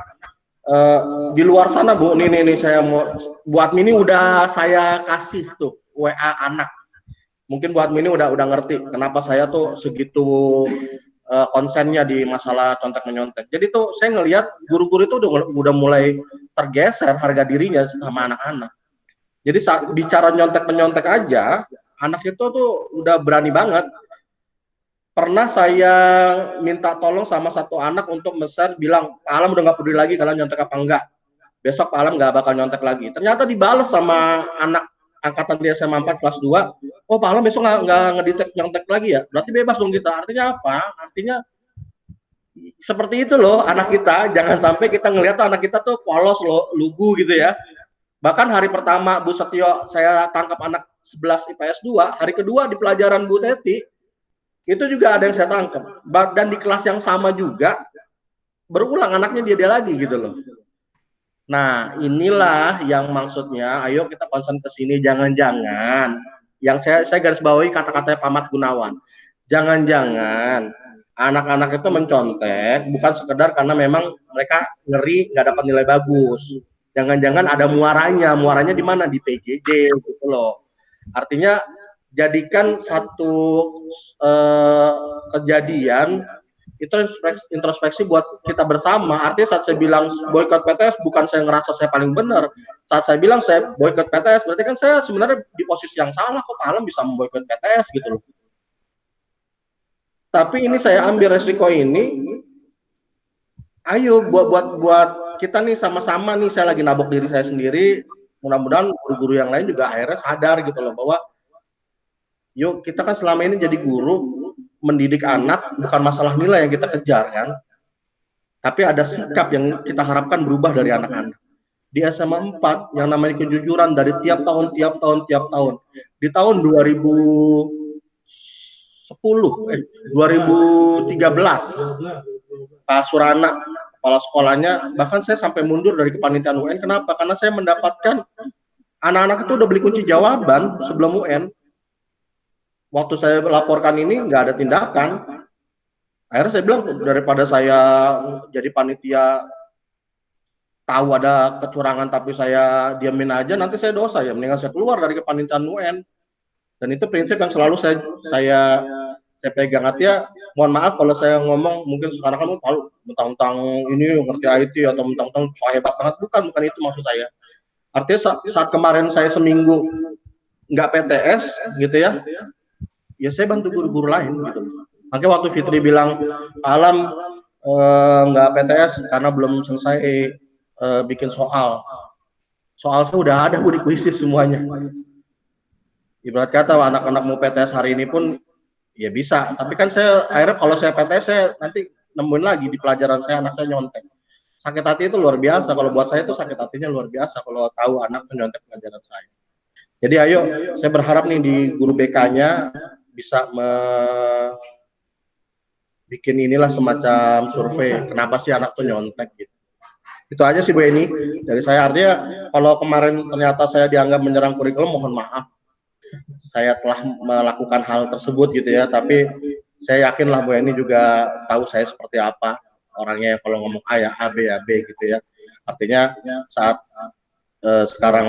di luar sana Bu, nih saya mau buat mini udah saya kasih tuh WA anak. Mungkin buat mini udah ngerti kenapa saya tuh segitu konsennya di masalah contek-menyontek. Jadi tuh saya ngelihat guru-guru itu udah mulai tergeser harga dirinya sama anak-anak. Jadi saat bicara nyontek-menyontek aja, anak itu tuh udah berani banget. Pernah saya minta tolong sama satu anak untuk mesen, bilang, Pak Alam udah nggak peduli lagi kalian nyontek apa enggak. Besok Pak Alam nggak bakal nyontek lagi. Ternyata dibales sama anak angkatan di SMA 4 kelas 2, oh Pak Alam besok nggak ngedetect nyontek lagi ya, berarti bebas dong kita. Artinya apa? Artinya seperti itu loh anak kita, jangan sampai kita ngelihat anak kita tuh polos loh, lugu gitu ya. Bahkan hari pertama Bu Setio saya tangkap anak 11 IPS 2, hari kedua di pelajaran Bu Teti, itu juga ada yang saya tangkap. Dan di kelas yang sama juga, berulang anaknya dia lagi gitu loh. Nah, inilah yang maksudnya, ayo kita concern ke sini, jangan-jangan, yang saya garis bawahi kata-katanya Pak Mat Gunawan, jangan-jangan anak-anak itu mencontek bukan sekedar karena memang mereka ngeri nggak dapat nilai bagus, jangan-jangan ada muaranya di mana? Di PJJ gitu loh. Artinya jadikan satu kejadian itu introspeksi buat kita bersama. Artinya saat saya bilang boikot PTS bukan saya ngerasa saya paling benar. Saat saya bilang saya boikot PTS berarti kan saya sebenarnya di posisi yang salah, kok Pak Alam bisa memboikot PTS gitu loh. Tapi ini saya ambil resiko ini. Ayo buat kita nih sama-sama nih, saya lagi nabok diri saya sendiri. Mudah-mudahan guru-guru yang lain juga akhirnya sadar gitu loh bahwa yuk kita kan selama ini jadi guru, mendidik anak bukan masalah nilai yang kita kejar kan, tapi ada sikap yang kita harapkan berubah dari anak-anak. Di SMA 4 yang namanya kejujuran dari tiap tahun. Di tahun 2013 Pak Surana kepala sekolahnya, bahkan saya sampai mundur dari kepanitiaan UN. Kenapa? Karena saya mendapatkan anak-anak itu udah beli kunci jawaban sebelum UN. Waktu saya laporkan ini nggak ada tindakan. Akhirnya saya bilang, daripada saya jadi panitia tahu ada kecurangan tapi saya diamin aja, nanti saya dosa ya, mendingan saya keluar dari kepanitiaan UN. Dan itu prinsip yang selalu saya pegang. Artinya, mohon maaf kalau saya ngomong mungkin sekarang kan tahu mentang-mentang ini ngerti IT atau mentang-mentang so hebat banget, bukan itu maksud saya. Artinya saat kemarin saya seminggu nggak PTS gitu ya saya bantu guru-guru lain gitu. Makanya waktu Fitri bilang, Alam nggak PTS karena belum selesai bikin soal saya udah ada di kuisis semuanya. Ibarat kata anak-anak mau PTS hari ini pun ya bisa, tapi kan saya akhirnya kalau saya PTS saya nanti nemuin lagi di pelajaran saya anak saya nyontek. Sakit hati itu luar biasa, kalau buat saya itu sakit hatinya luar biasa kalau tahu anak nyontek pelajaran saya. Jadi ayo, saya berharap nih di guru BK-nya bisa bikin inilah semacam survei, kenapa sih anak tuh nyontek gitu. Itu aja sih Bu Eni dari saya. Artinya kalau kemarin ternyata saya dianggap menyerang kurikulum, mohon maaf. Saya telah melakukan hal tersebut gitu ya, tapi saya yakinlah Bu Eni juga tahu saya seperti apa orangnya, kalau ngomong A ya A, B ya B gitu ya. Artinya saat sekarang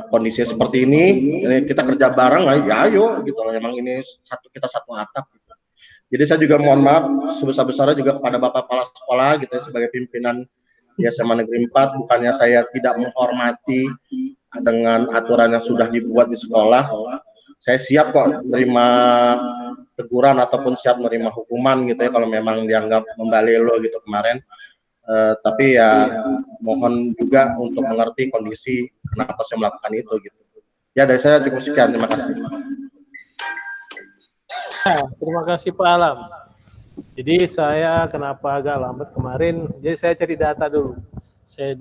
kondisi seperti ini kita kerja bareng, ya ayo gitu loh, memang ini kita satu atap gitu. Jadi saya juga mohon maaf sebesar-besarnya juga kepada Bapak Kepala Sekolah gitu ya, sebagai pimpinan di SMA Negeri 4, bukannya saya tidak menghormati dengan aturan yang sudah dibuat di sekolah. Saya siap kok menerima teguran ataupun siap menerima hukuman gitu ya kalau memang dianggap membalelo gitu kemarin. Tapi ya mohon juga untuk mengerti kondisi kenapa saya melakukan itu gitu. Ya dari saya cukup sekian, terima kasih. Terima kasih Pak Alam. Jadi saya kenapa agak lambat kemarin, jadi saya cari data dulu. Saya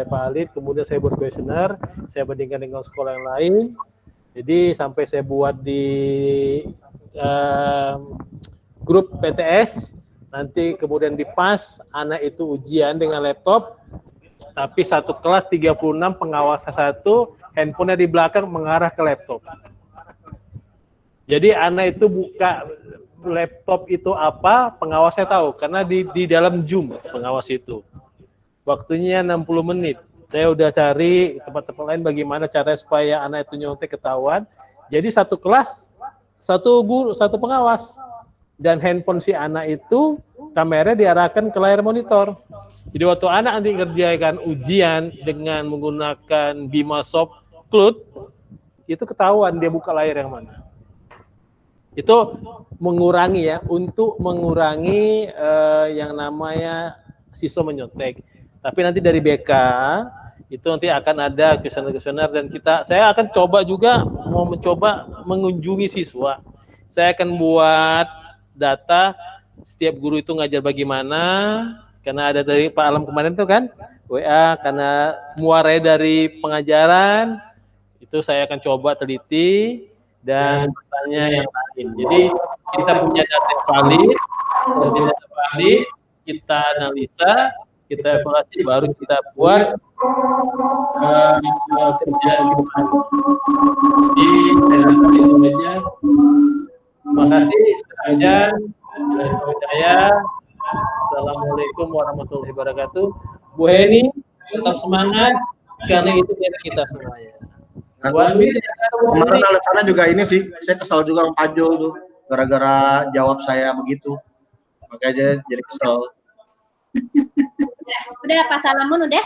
valid, kemudian saya buat kuesioner, saya bandingkan dengan sekolah yang lain. Jadi sampai saya buat di grup PTS, nanti kemudian dipas, anak itu ujian dengan laptop, tapi satu kelas 36, pengawasnya satu, handphonenya di belakang mengarah ke laptop. Jadi anak itu buka laptop itu apa, pengawasnya tahu, karena di dalam Zoom pengawas itu. Waktunya 60 menit. Saya udah cari tempat-tempat lain bagaimana cara supaya anak itu nyontek ketahuan. Jadi satu kelas, satu guru, satu pengawas. Dan handphone si anak itu kameranya diarahkan ke layar monitor. Jadi waktu anak nanti ngerjakan ujian dengan menggunakan Bimasoft Cloud, itu ketahuan dia buka layar yang mana. Itu mengurangi ya, untuk mengurangi yang namanya siswa menyontek. Tapi nanti dari BK itu nanti akan ada kuesioner dan saya akan coba juga mencoba mengunjungi siswa. Saya akan buat data setiap guru itu ngajar bagaimana, karena ada dari Pak Alam kemarin tuh kan WA, karena muarai dari pengajaran itu saya akan coba teliti dan bertanya yang lain. Jadi kita punya data valid, kita analisa, kita evaluasi, baru kita buat kerja di itu aja. Terima kasih saja dari saya. Assalamualaikum warahmatullahi wabarakatuh. Bu Heni, tetap semangat karena itu dari kita semuanya. Kemarin alasannya juga ini sih, saya kesal juga sama Pak Jul tuh, gara-gara jawab saya begitu, makanya jadi kesel. Udah Pak Salamun udah?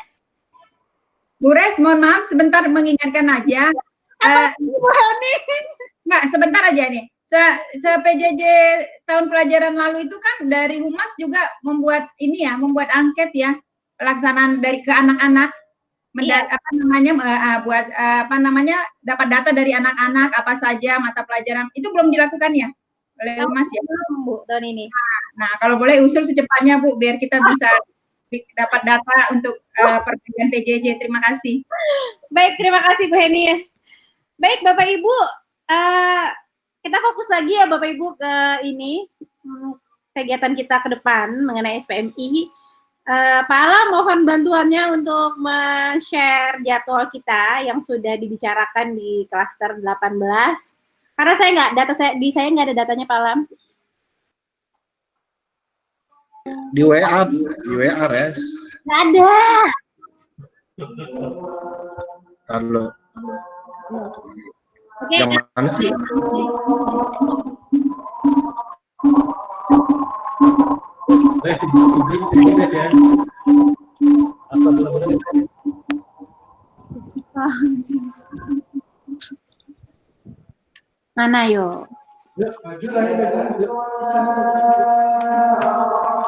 Bu Res, mohon maaf sebentar mengingatkan aja. Enggak, sebentar aja nih. PJJ tahun pelajaran lalu itu kan dari Humas juga membuat ini ya, membuat angket ya, pelaksanaan dari ke anak-anak, dapat data dari anak-anak apa saja mata pelajaran, itu belum dilakukan ya? oleh Humas ya. Belum, Bu, tahun ini. Nah, kalau boleh usul secepatnya Bu, biar kita bisa dapat data untuk perbagian PJJ. Terima kasih. Baik, terima kasih Bu Heni. Baik, Bapak Ibu, kita fokus lagi ya Bapak Ibu ke ini kegiatan kita ke depan mengenai SPMI. Pak Alam mohon bantuannya untuk men-share jadwal kita yang sudah dibicarakan di klaster 18. Karena saya nggak ada datanya Pak Alam. Di WA Res. Nggak ada. Halo. Oke. Yang mana sih? Mana yo?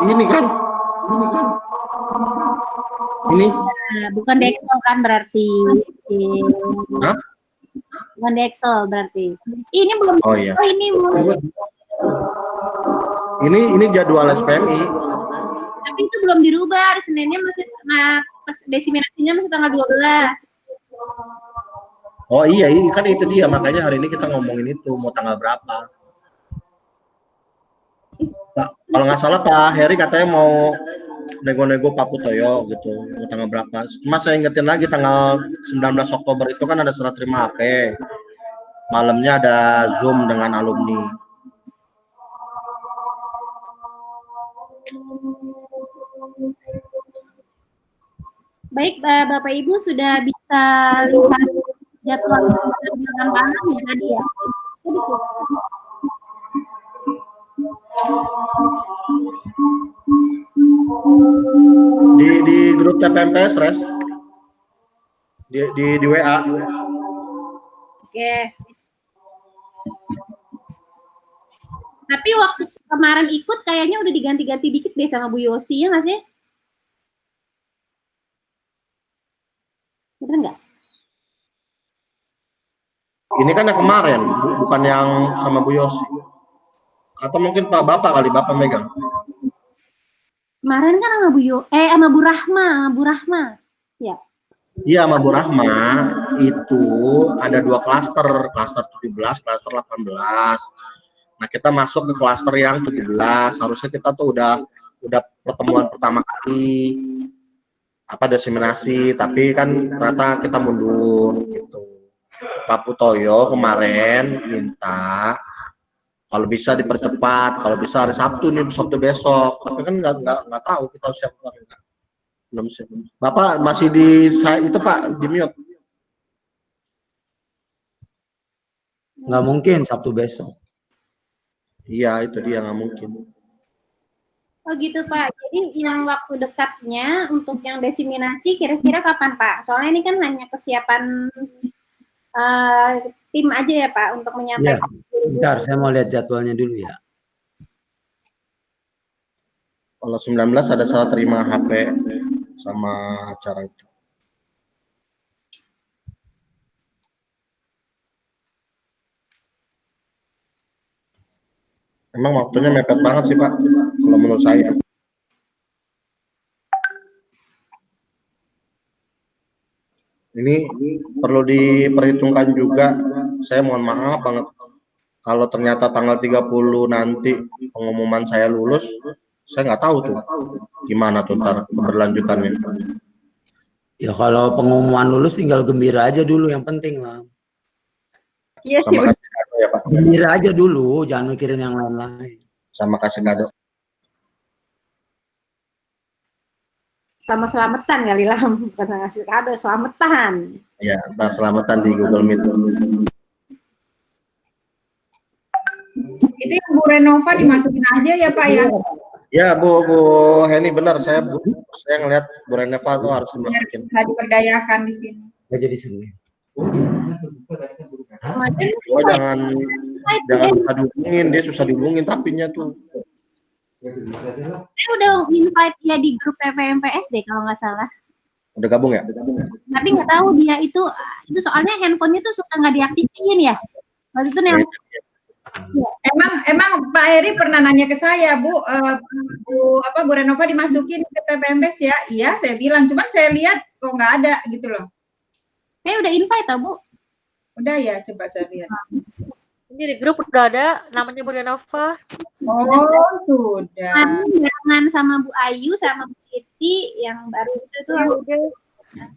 Ini kan? Ini? Nah, bukan di Excel kan berarti. Hah? Bukan di Excel berarti. Ini belum. Oh iya. Ini belum. Ini jadwal SPMI. Tapi itu belum dirubah. Hari Seninnya masih desiminasinya masih tanggal 12. Oh iya, kan itu dia. Makanya hari ini kita ngomongin itu mau tanggal berapa. Pak, kalau nggak salah Pak Heri katanya mau nego-nego Pak Putoyo gitu, mau tanggal berapa. Mas saya ingetin lagi tanggal 19 Oktober itu kan ada serah terima HP. Malamnya ada Zoom dengan alumni. Baik, Bapak Ibu sudah bisa lihat jadwal dengan malam ya tadi ya. Di grup TPMPS Res. Di WA. Oke. Tapi waktu kemarin ikut kayaknya udah diganti-ganti dikit deh sama Bu Yosi, ya nggak sih? Bener nggak? Ini kan yang kemarin, bukan yang sama Bu Yosi. Atau mungkin Pak Bapak kali, Bapak megang. Kemarin kan sama sama Bu Rahma. Ya. Iya, sama Bu Rahma itu ada 2 klaster 17, klaster 18. Nah, kita masuk ke klaster yang 17. Harusnya kita tuh udah pertemuan pertama kali desiminasi, tapi kan ternyata kita mundur gitu. Pak Putoyo kemarin minta kalau bisa dipercepat, kalau bisa hari Sabtu nih, Sabtu besok. Tapi kan nggak tahu kita siap apa enggak. Belum siap. Bapak masih itu Pak di mute. Nggak mungkin Sabtu besok. Iya, itu dia nggak mungkin. Oh gitu Pak. Jadi yang waktu dekatnya untuk yang desiminasi kira-kira kapan Pak? Soalnya ini kan hanya kesiapan tim aja ya Pak untuk menyampaikan. Ya, bentar, saya mau lihat jadwalnya dulu ya. Kalau 19 ada salah terima HP sama acara itu. Emang waktunya mepet banget sih Pak, kalau menurut saya. Ini perlu diperhitungkan juga, saya mohon maaf banget. Kalau ternyata tanggal 30 nanti pengumuman saya lulus, saya nggak tahu tuh gimana tuh ntar keberlanjutannya. Iya kalau pengumuman lulus tinggal gembira aja dulu, yang penting lah. Iya sih. Sama kasih kado ya Pak. Gembira aja dulu, jangan mikirin yang lain-lain. Sama kasih kado. Sama selamatan kali lah, bukan ngasih kado, selamatan. Ya, ntar selamatan di Google Meet. Itu yang Bu Renova dimasukin aja ya Pak ya? Ya Bu Heni benar, saya ngelihat Bu Renova tuh harus dimasukin. Bisa diperdayakan di sini. Nggak jadi Senin. Oh, jangan bisa dihubungin, dia susah dihubungin tapinya tuh. Saya udah invite dia di grup TPMPS deh kalau nggak salah. Udah gabung ya? Tapi nggak tahu dia itu soalnya handphonenya tuh suka nggak diaktifin ya. Waktu itu yang Emang Pak Heri pernah nanya ke saya, Bu Renova dimasukin ke TPMPS ya? Iya, saya bilang. Cuma saya lihat kok nggak ada gitu loh. Udah invite tau, Bu? Udah ya, coba saya lihat. Ini di grup udah ada namanya Bu Renova. Oh, sudah. Barengan sama Bu Ayu sama Bu Siti yang baru itu tuh.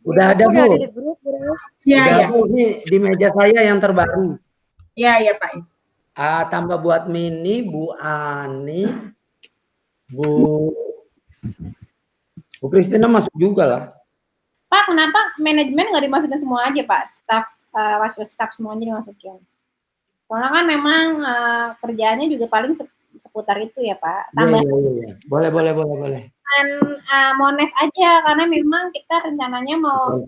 Udah ada, Udah Bu. ada di grup. Iya, Udah, iya. Bu. Ini di meja saya yang terbaru. Iya, Pak. Tambah buat Mini, Bu Ani, Bu Kristina masuk juga lah. Pak, kenapa manajemen nggak dimasukin semua aja, Pak? Staff, wakil staff semuanya dimasukin. Soalnya kan memang kerjaannya juga paling seputar itu ya, Pak. Tambah Iya. Boleh. Monef aja, karena memang kita rencananya mau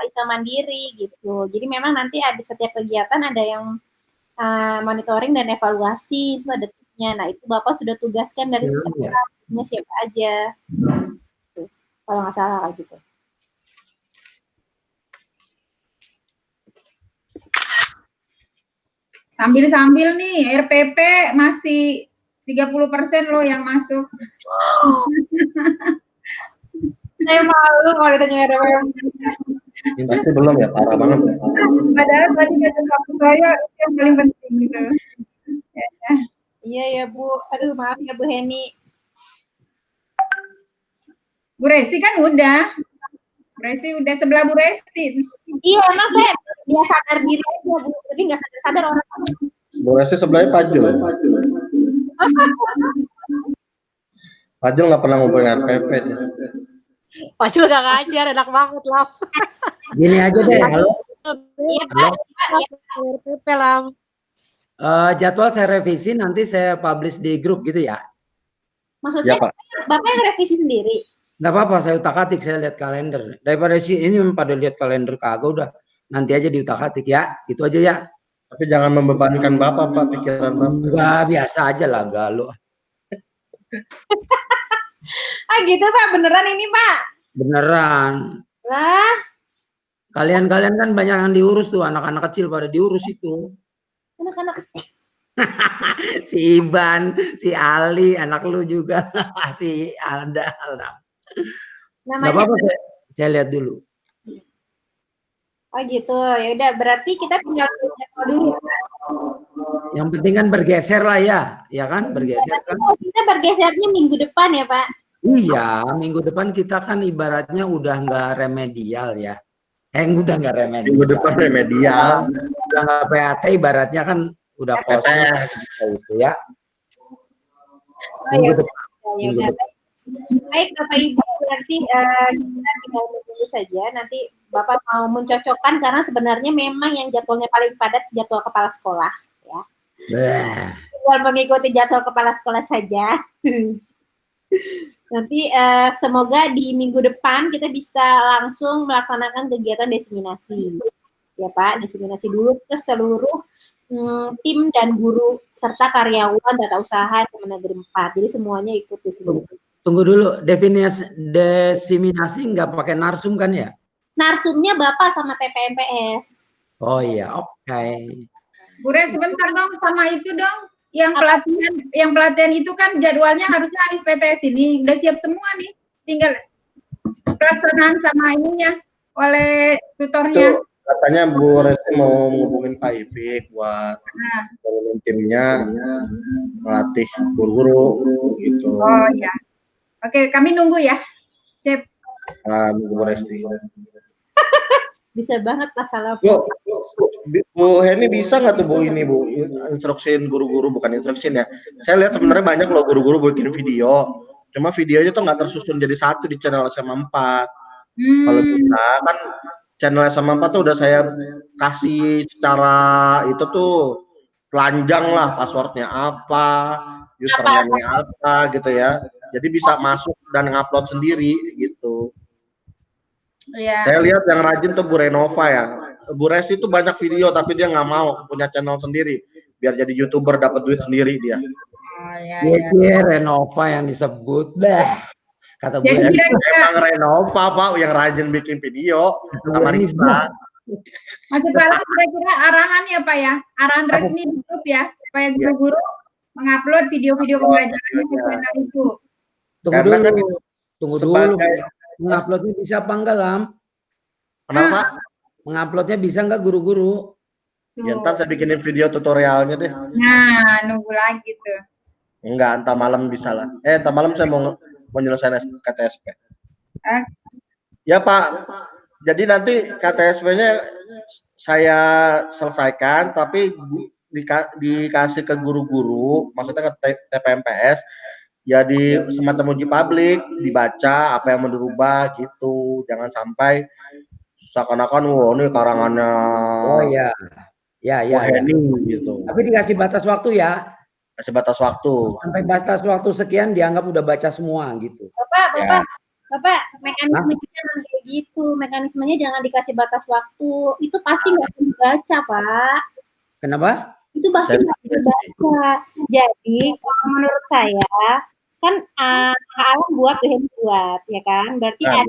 bisa mandiri gitu. Jadi memang nanti ada setiap kegiatan ada yang monitoring dan evaluasi, itu ada tipnya. Nah, itu Bapak sudah tugaskan dari sekarang, siapa aja. Kalau nggak salah kayak gitu. Sambil-sambil nih, RPP masih 30% loh yang masuk. Saya malu kalau ditanya RPP. Tapi belum ya, parah banget. Padahal tadi kata saya yang paling penting gitu. Iya ya, Bu. Aduh, maaf ya, Bu Heni. Bu Resti kan udah. Bu Resti udah sebelah Bu Resti. Iya, emang saya dia sadar diri aja, Bu. Tapi nggak sadar orang. Bu Resti sebelahnya Pajul. Pajul nggak pernah ngumpulin RPP. Pacul gak ngajar, enak banget lah. Gini aja deh, halo. Iya, Pak. RPP lah. Jadwal saya revisi, nanti saya publish di grup gitu ya. Maksudnya, Ya, Pak. Bapak yang revisi sendiri? Nggak apa-apa, saya utak-atik, saya lihat kalender. Daripada ini pada lihat kalender kagak, udah. Nanti aja diutak-atik ya, gitu aja ya. Tapi jangan membebankan Bapak, Pak, pikiran Bapak. Enggak, biasa aja lah, galuh. Gitu, Pak. Beneran ini, Pak? Beneran. Lah. Kalian kan banyak yang diurus tuh, anak-anak kecil pada diurus itu. Anak-anak kecil. Si Iban, si Ali, anak lu juga, si Alda. Nggak apa-apa, saya lihat dulu. Oh gitu, ya udah. Berarti kita tinggal jadwal dulu ya, Pak. Yang penting kan bergeser lah ya kan, bergeser kan. Bisa bergesernya minggu depan ya, Pak? Iya, minggu depan kita kan ibaratnya udah nggak remedial ya. Udah nggak remedial. Minggu depan remedial. Udah nggak PAT, ibaratnya kan udah proses itu ya. Minggu depan. Ya udah. Baik, Bapak Ibu, berarti kita tinggal menunggu saja. Nanti Bapak mau mencocokkan karena sebenarnya memang yang jadwalnya paling padat jadwal kepala sekolah ya. Tinggal mengikuti jadwal kepala sekolah saja. Nanti semoga di minggu depan kita bisa langsung melaksanakan kegiatan diseminasi. Ya Pak, diseminasi dulu ke seluruh tim dan guru serta karyawan tata usaha SMA Negeri 4. Jadi semuanya ikut di sini. Tunggu dulu, diseminasi nggak pakai narsum kan ya? Narsumnya Bapak sama TPMPS. Oh iya, oke. Bu Re, sebentar dong sama itu dong. Yang pelatihan itu kan jadwalnya harusnya habis PTS ini. Udah siap semua nih. Tinggal pelaksanaan sama ininya oleh tutornya. Itu katanya Bu Resti mau ngubungin Pak Ivik buat timnya melatih guru-guru gitu. Oh iya. Oke, kami nunggu ya. Cep. Bu Resti. Bisa banget masalah. Bu Heni bisa nggak tuh Bu ini Bu instruksiin guru-guru, bukan instruksiin ya. Saya lihat sebenarnya banyak loh guru-guru bikin video. Cuma videonya tuh nggak tersusun jadi satu di channel SMA 4. Kalau bisa kan channel SMA 4 tuh udah saya kasih secara itu tuh telanjang lah, passwordnya apa, username-nya apa gitu ya. Jadi bisa masuk dan ngupload sendiri gitu. Ya. Saya lihat yang rajin tuh Bu Renova ya. Bu Resti itu banyak video tapi dia nggak mau punya channel sendiri biar jadi YouTuber dapat duit sendiri dia. Oh, Iya, Renova yang disebut dah. Kata Bu Emang Renova Pak yang rajin bikin video sama Risa. Maksud Pak Alam kira-kira arahan ya Pak ya, arahan resmi di grup ya, supaya guru-guru mengupload video-video pembelajarannya ke channel itu. Tunggu Karena dulu, tunggu dulu. Menguploadnya bisa apa enggak, Lam? Kenapa? Menguploadnya bisa enggak guru-guru? Ya ntar saya bikinin video tutorialnya deh. Nah, nunggu lagi tuh. Enggak, entar malam bisa lah. Entar malam saya mau menyelesaikan KTSP. Ya Pak, jadi nanti KTSP-nya saya selesaikan, tapi dikasih ke guru-guru, maksudnya ke TPMPS, ya di semacam uji publik, dibaca apa yang mau dirubah gitu, jangan sampai seakan-akan wah ini karangannya Bu Heni gitu. Tapi dikasih batas waktu ya. Kasih batas waktu. Sampai batas waktu sekian dianggap udah baca semua gitu. Bapak, mekanismenya jangan kayak gitu. Mekanismenya jangan dikasih batas waktu. Itu pasti nggak akan dibaca, Pak. Kenapa? Itu pasti nggak akan dibaca. Jadi, kalau menurut saya, kan Alam buat, Bu Heni buat, ya kan? Berarti ada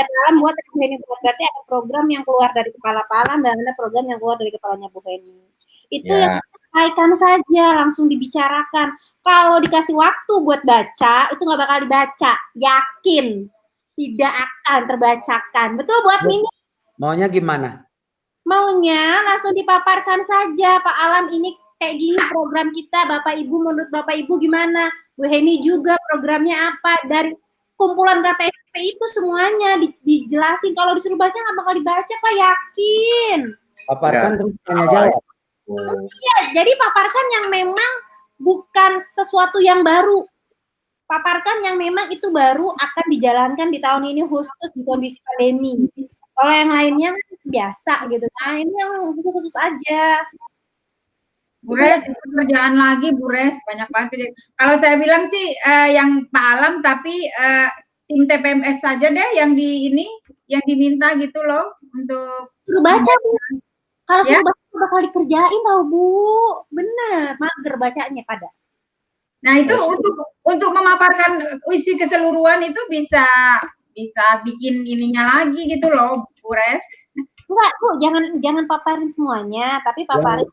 Pak Alam buat, Bu Heni buat. Berarti ada program yang keluar dari kepala Pak Alam dan ada program yang keluar dari kepalanya Bu Heni. Itu yang sampaikan saja, langsung dibicarakan. Kalau dikasih waktu buat baca, itu nggak bakal dibaca. Yakin. Tidak akan terbacakan. Betul buat Mini? Maunya gimana? Maunya langsung dipaparkan saja. Pak Alam ini kayak gini program kita. Bapak Ibu, menurut Bapak Ibu gimana? Bu Heni juga programnya apa? Dari kumpulan KTSP itu semuanya dijelasin. Kalau disuruh baca nggak bakal dibaca, Pak. Yakin. Paparkan terus tanya jawab. Iya, jadi paparkan yang memang bukan sesuatu yang baru. Paparkan yang memang itu baru akan dijalankan di tahun ini khusus di kondisi pandemi. Kalau yang lainnya biasa gitu. Nah, ini yang khusus aja. Bu Res, itu kerjaan lagi Bu Res, banyak banget. Kalau saya bilang sih yang Pak Alam, tapi tim TPMS saja deh yang yang diminta gitu loh untuk suruh baca Bu. Kalau suruh baca bakal dikerjain tau Bu. Bener, mager bacanya pada. Nah itu untuk memaparkan isi keseluruhan itu bisa bikin ininya lagi gitu loh Bu Res. Enggak Bu, jangan paparin semuanya, tapi paparin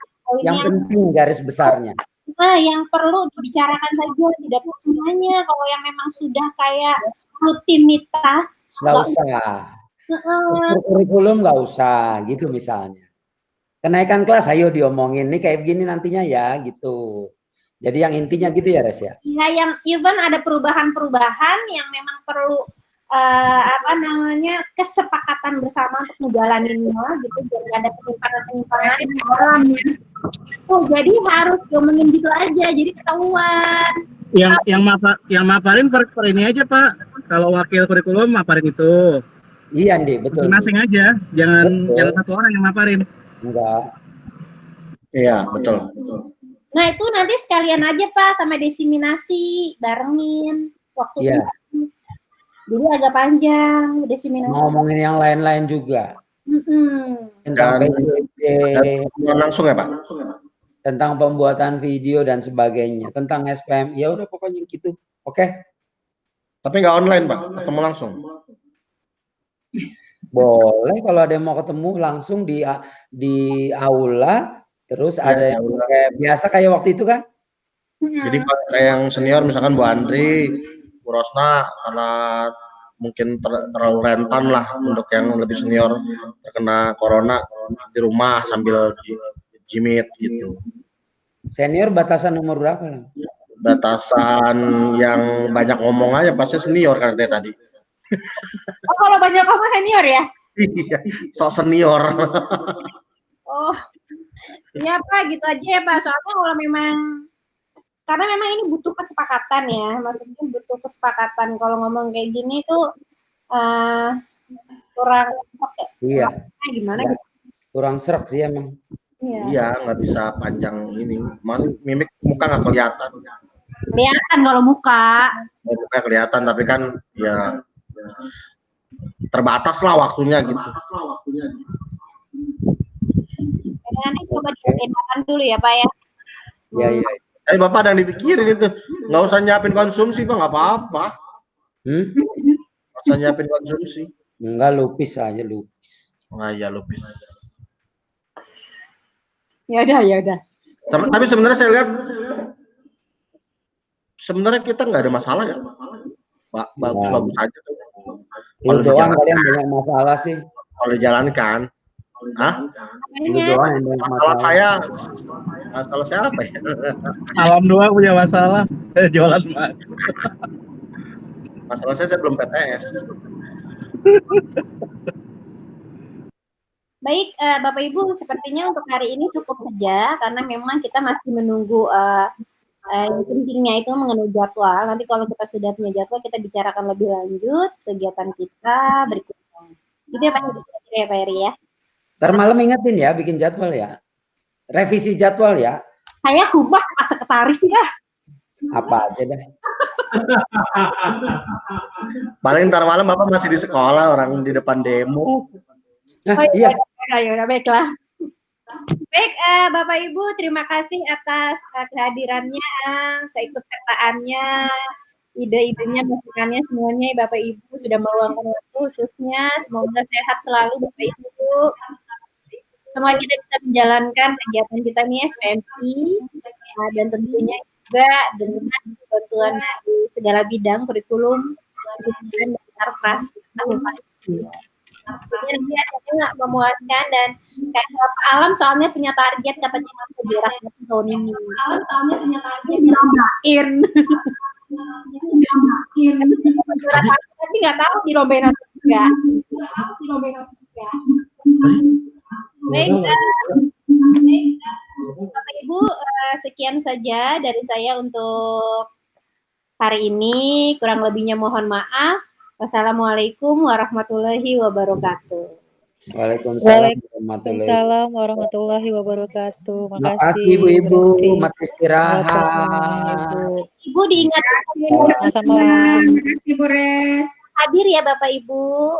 yang penting garis besarnya. Nah, yang perlu dibicarakan saja, tidak perlu semuanya. Kalau yang memang sudah kayak rutinitas, nggak usah. Kurikulum nggak usah, gitu misalnya. Kenaikan kelas, ayo diomongin nih kayak begini nantinya ya, gitu. Jadi yang intinya gitu ya, Res ya. Iya, yang even ada perubahan-perubahan yang memang perlu kesepakatan bersama untuk ngejalaninnya gitu, jadi ada penyimpangan-penyimpangan. Jadi harus ngomongin gitu aja, jadi ketahuan. Yang maparin per ini aja Pak. Kalau wakil kurikulum maparin itu. Iya nih, betul. Masing aja, jangan satu orang yang maparin. Enggak. Iya, betul. Nah itu nanti sekalian aja Pak sama desiminasi barengin waktunya. Jadi agak panjang desiminasi. Ngomongin yang lain-lain juga. Tentang langsung ya Pak. Tentang pembuatan video dan sebagainya. Tentang SPM. Ya udah pokoknya gitu. Oke. Tapi nggak online Pak, ketemu langsung. Boleh kalau ada yang mau ketemu langsung di aula. Terus ada yang kayak biasa kayak waktu itu kan? Jadi kayak yang senior misalkan Bu Andri, Bu Rosna, karena mungkin terlalu rentan lah untuk yang lebih senior terkena corona di rumah sambil jimit gitu. Senior batasan umur berapa lah? Batasan yang banyak ngomong aja pasti senior kan tadi. Oh kalau banyak ngomong senior ya? Iya, sok senior. Oh. Ya Pak, gitu aja ya Pak. Soalnya kalau karena memang ini butuh kesepakatan ya. Maksudnya butuh kesepakatan. Kalau ngomong kayak gini tuh kurang gimana gitu. Kurang serak sih emang. Iya, nggak bisa panjang ini. Mimik muka nggak kelihatan. Kelihatan kalau muka. Muka kelihatan, tapi kan ya terbatas lah waktunya gitu. Nanti coba diagendakan dulu ya Pak ya. Iya. Bapak ada yang dipikirin itu, nggak usah nyiapin konsumsi Pak, nggak apa-apa. Nggak usah nyiapin konsumsi. Enggak, lupis aja lupis. Wah ya Lupis. Ya udah. Tapi sebenarnya saya lihat sebenarnya kita nggak ada masalah ya. Bagus-bagus aja tuh. Lu doang kalian banyak masalah sih. Kalau dijalankan. Hah? Lu doang yang banyak masalah. Masalah saya apa ya? Alam doang punya masalah. Jualan mah. Masalah saya belum PTS. Baik, Bapak Ibu, sepertinya untuk hari ini cukup saja karena memang kita masih menunggu yang pentingnya itu mengenai jadwal. Nanti kalau kita sudah punya jadwal, kita bicarakan lebih lanjut kegiatan kita berikutnya. Gitu ya Pak Heri ya. Ntar malam ingetin ya, bikin jadwal ya. Revisi jadwal ya. Saya humas pas sekretaris ya. Apa aja dah. Paling ntar malam Bapak masih di sekolah, orang di depan demo. Oh iya. Udah baiklah. Baik, Bapak Ibu, terima kasih atas kehadirannya, keikutsertaannya, ide-idenya, masukannya semuanya Bapak Ibu sudah meluangkan waktu khususnya. Semoga sehat selalu Bapak Ibu. Semoga kita bisa menjalankan kegiatan kita nih SPMI dan tentunya juga dengan bantuan dari segala bidang kurikulum, dan pras. Nanti hasilnya nggak memuaskan dan kayak Bapak Alam soalnya punya target katanya mau berak tahun ini. Soalnya punya target nambahin. Tapi nggak tahu dirombain atau enggak. Baik, Bapak Ibu, sekian saja dari saya untuk hari ini. Kurang lebihnya mohon maaf. Wassalamualaikum warahmatullahi wabarakatuh. Waalaikumsalam warahmatullahi wabarakatuh. Makasih Ibu-Ibu, selamat istirahat. Ibu diingat sama-sama. Terima kasih Bu Res. hadir ya Bapak Ibu.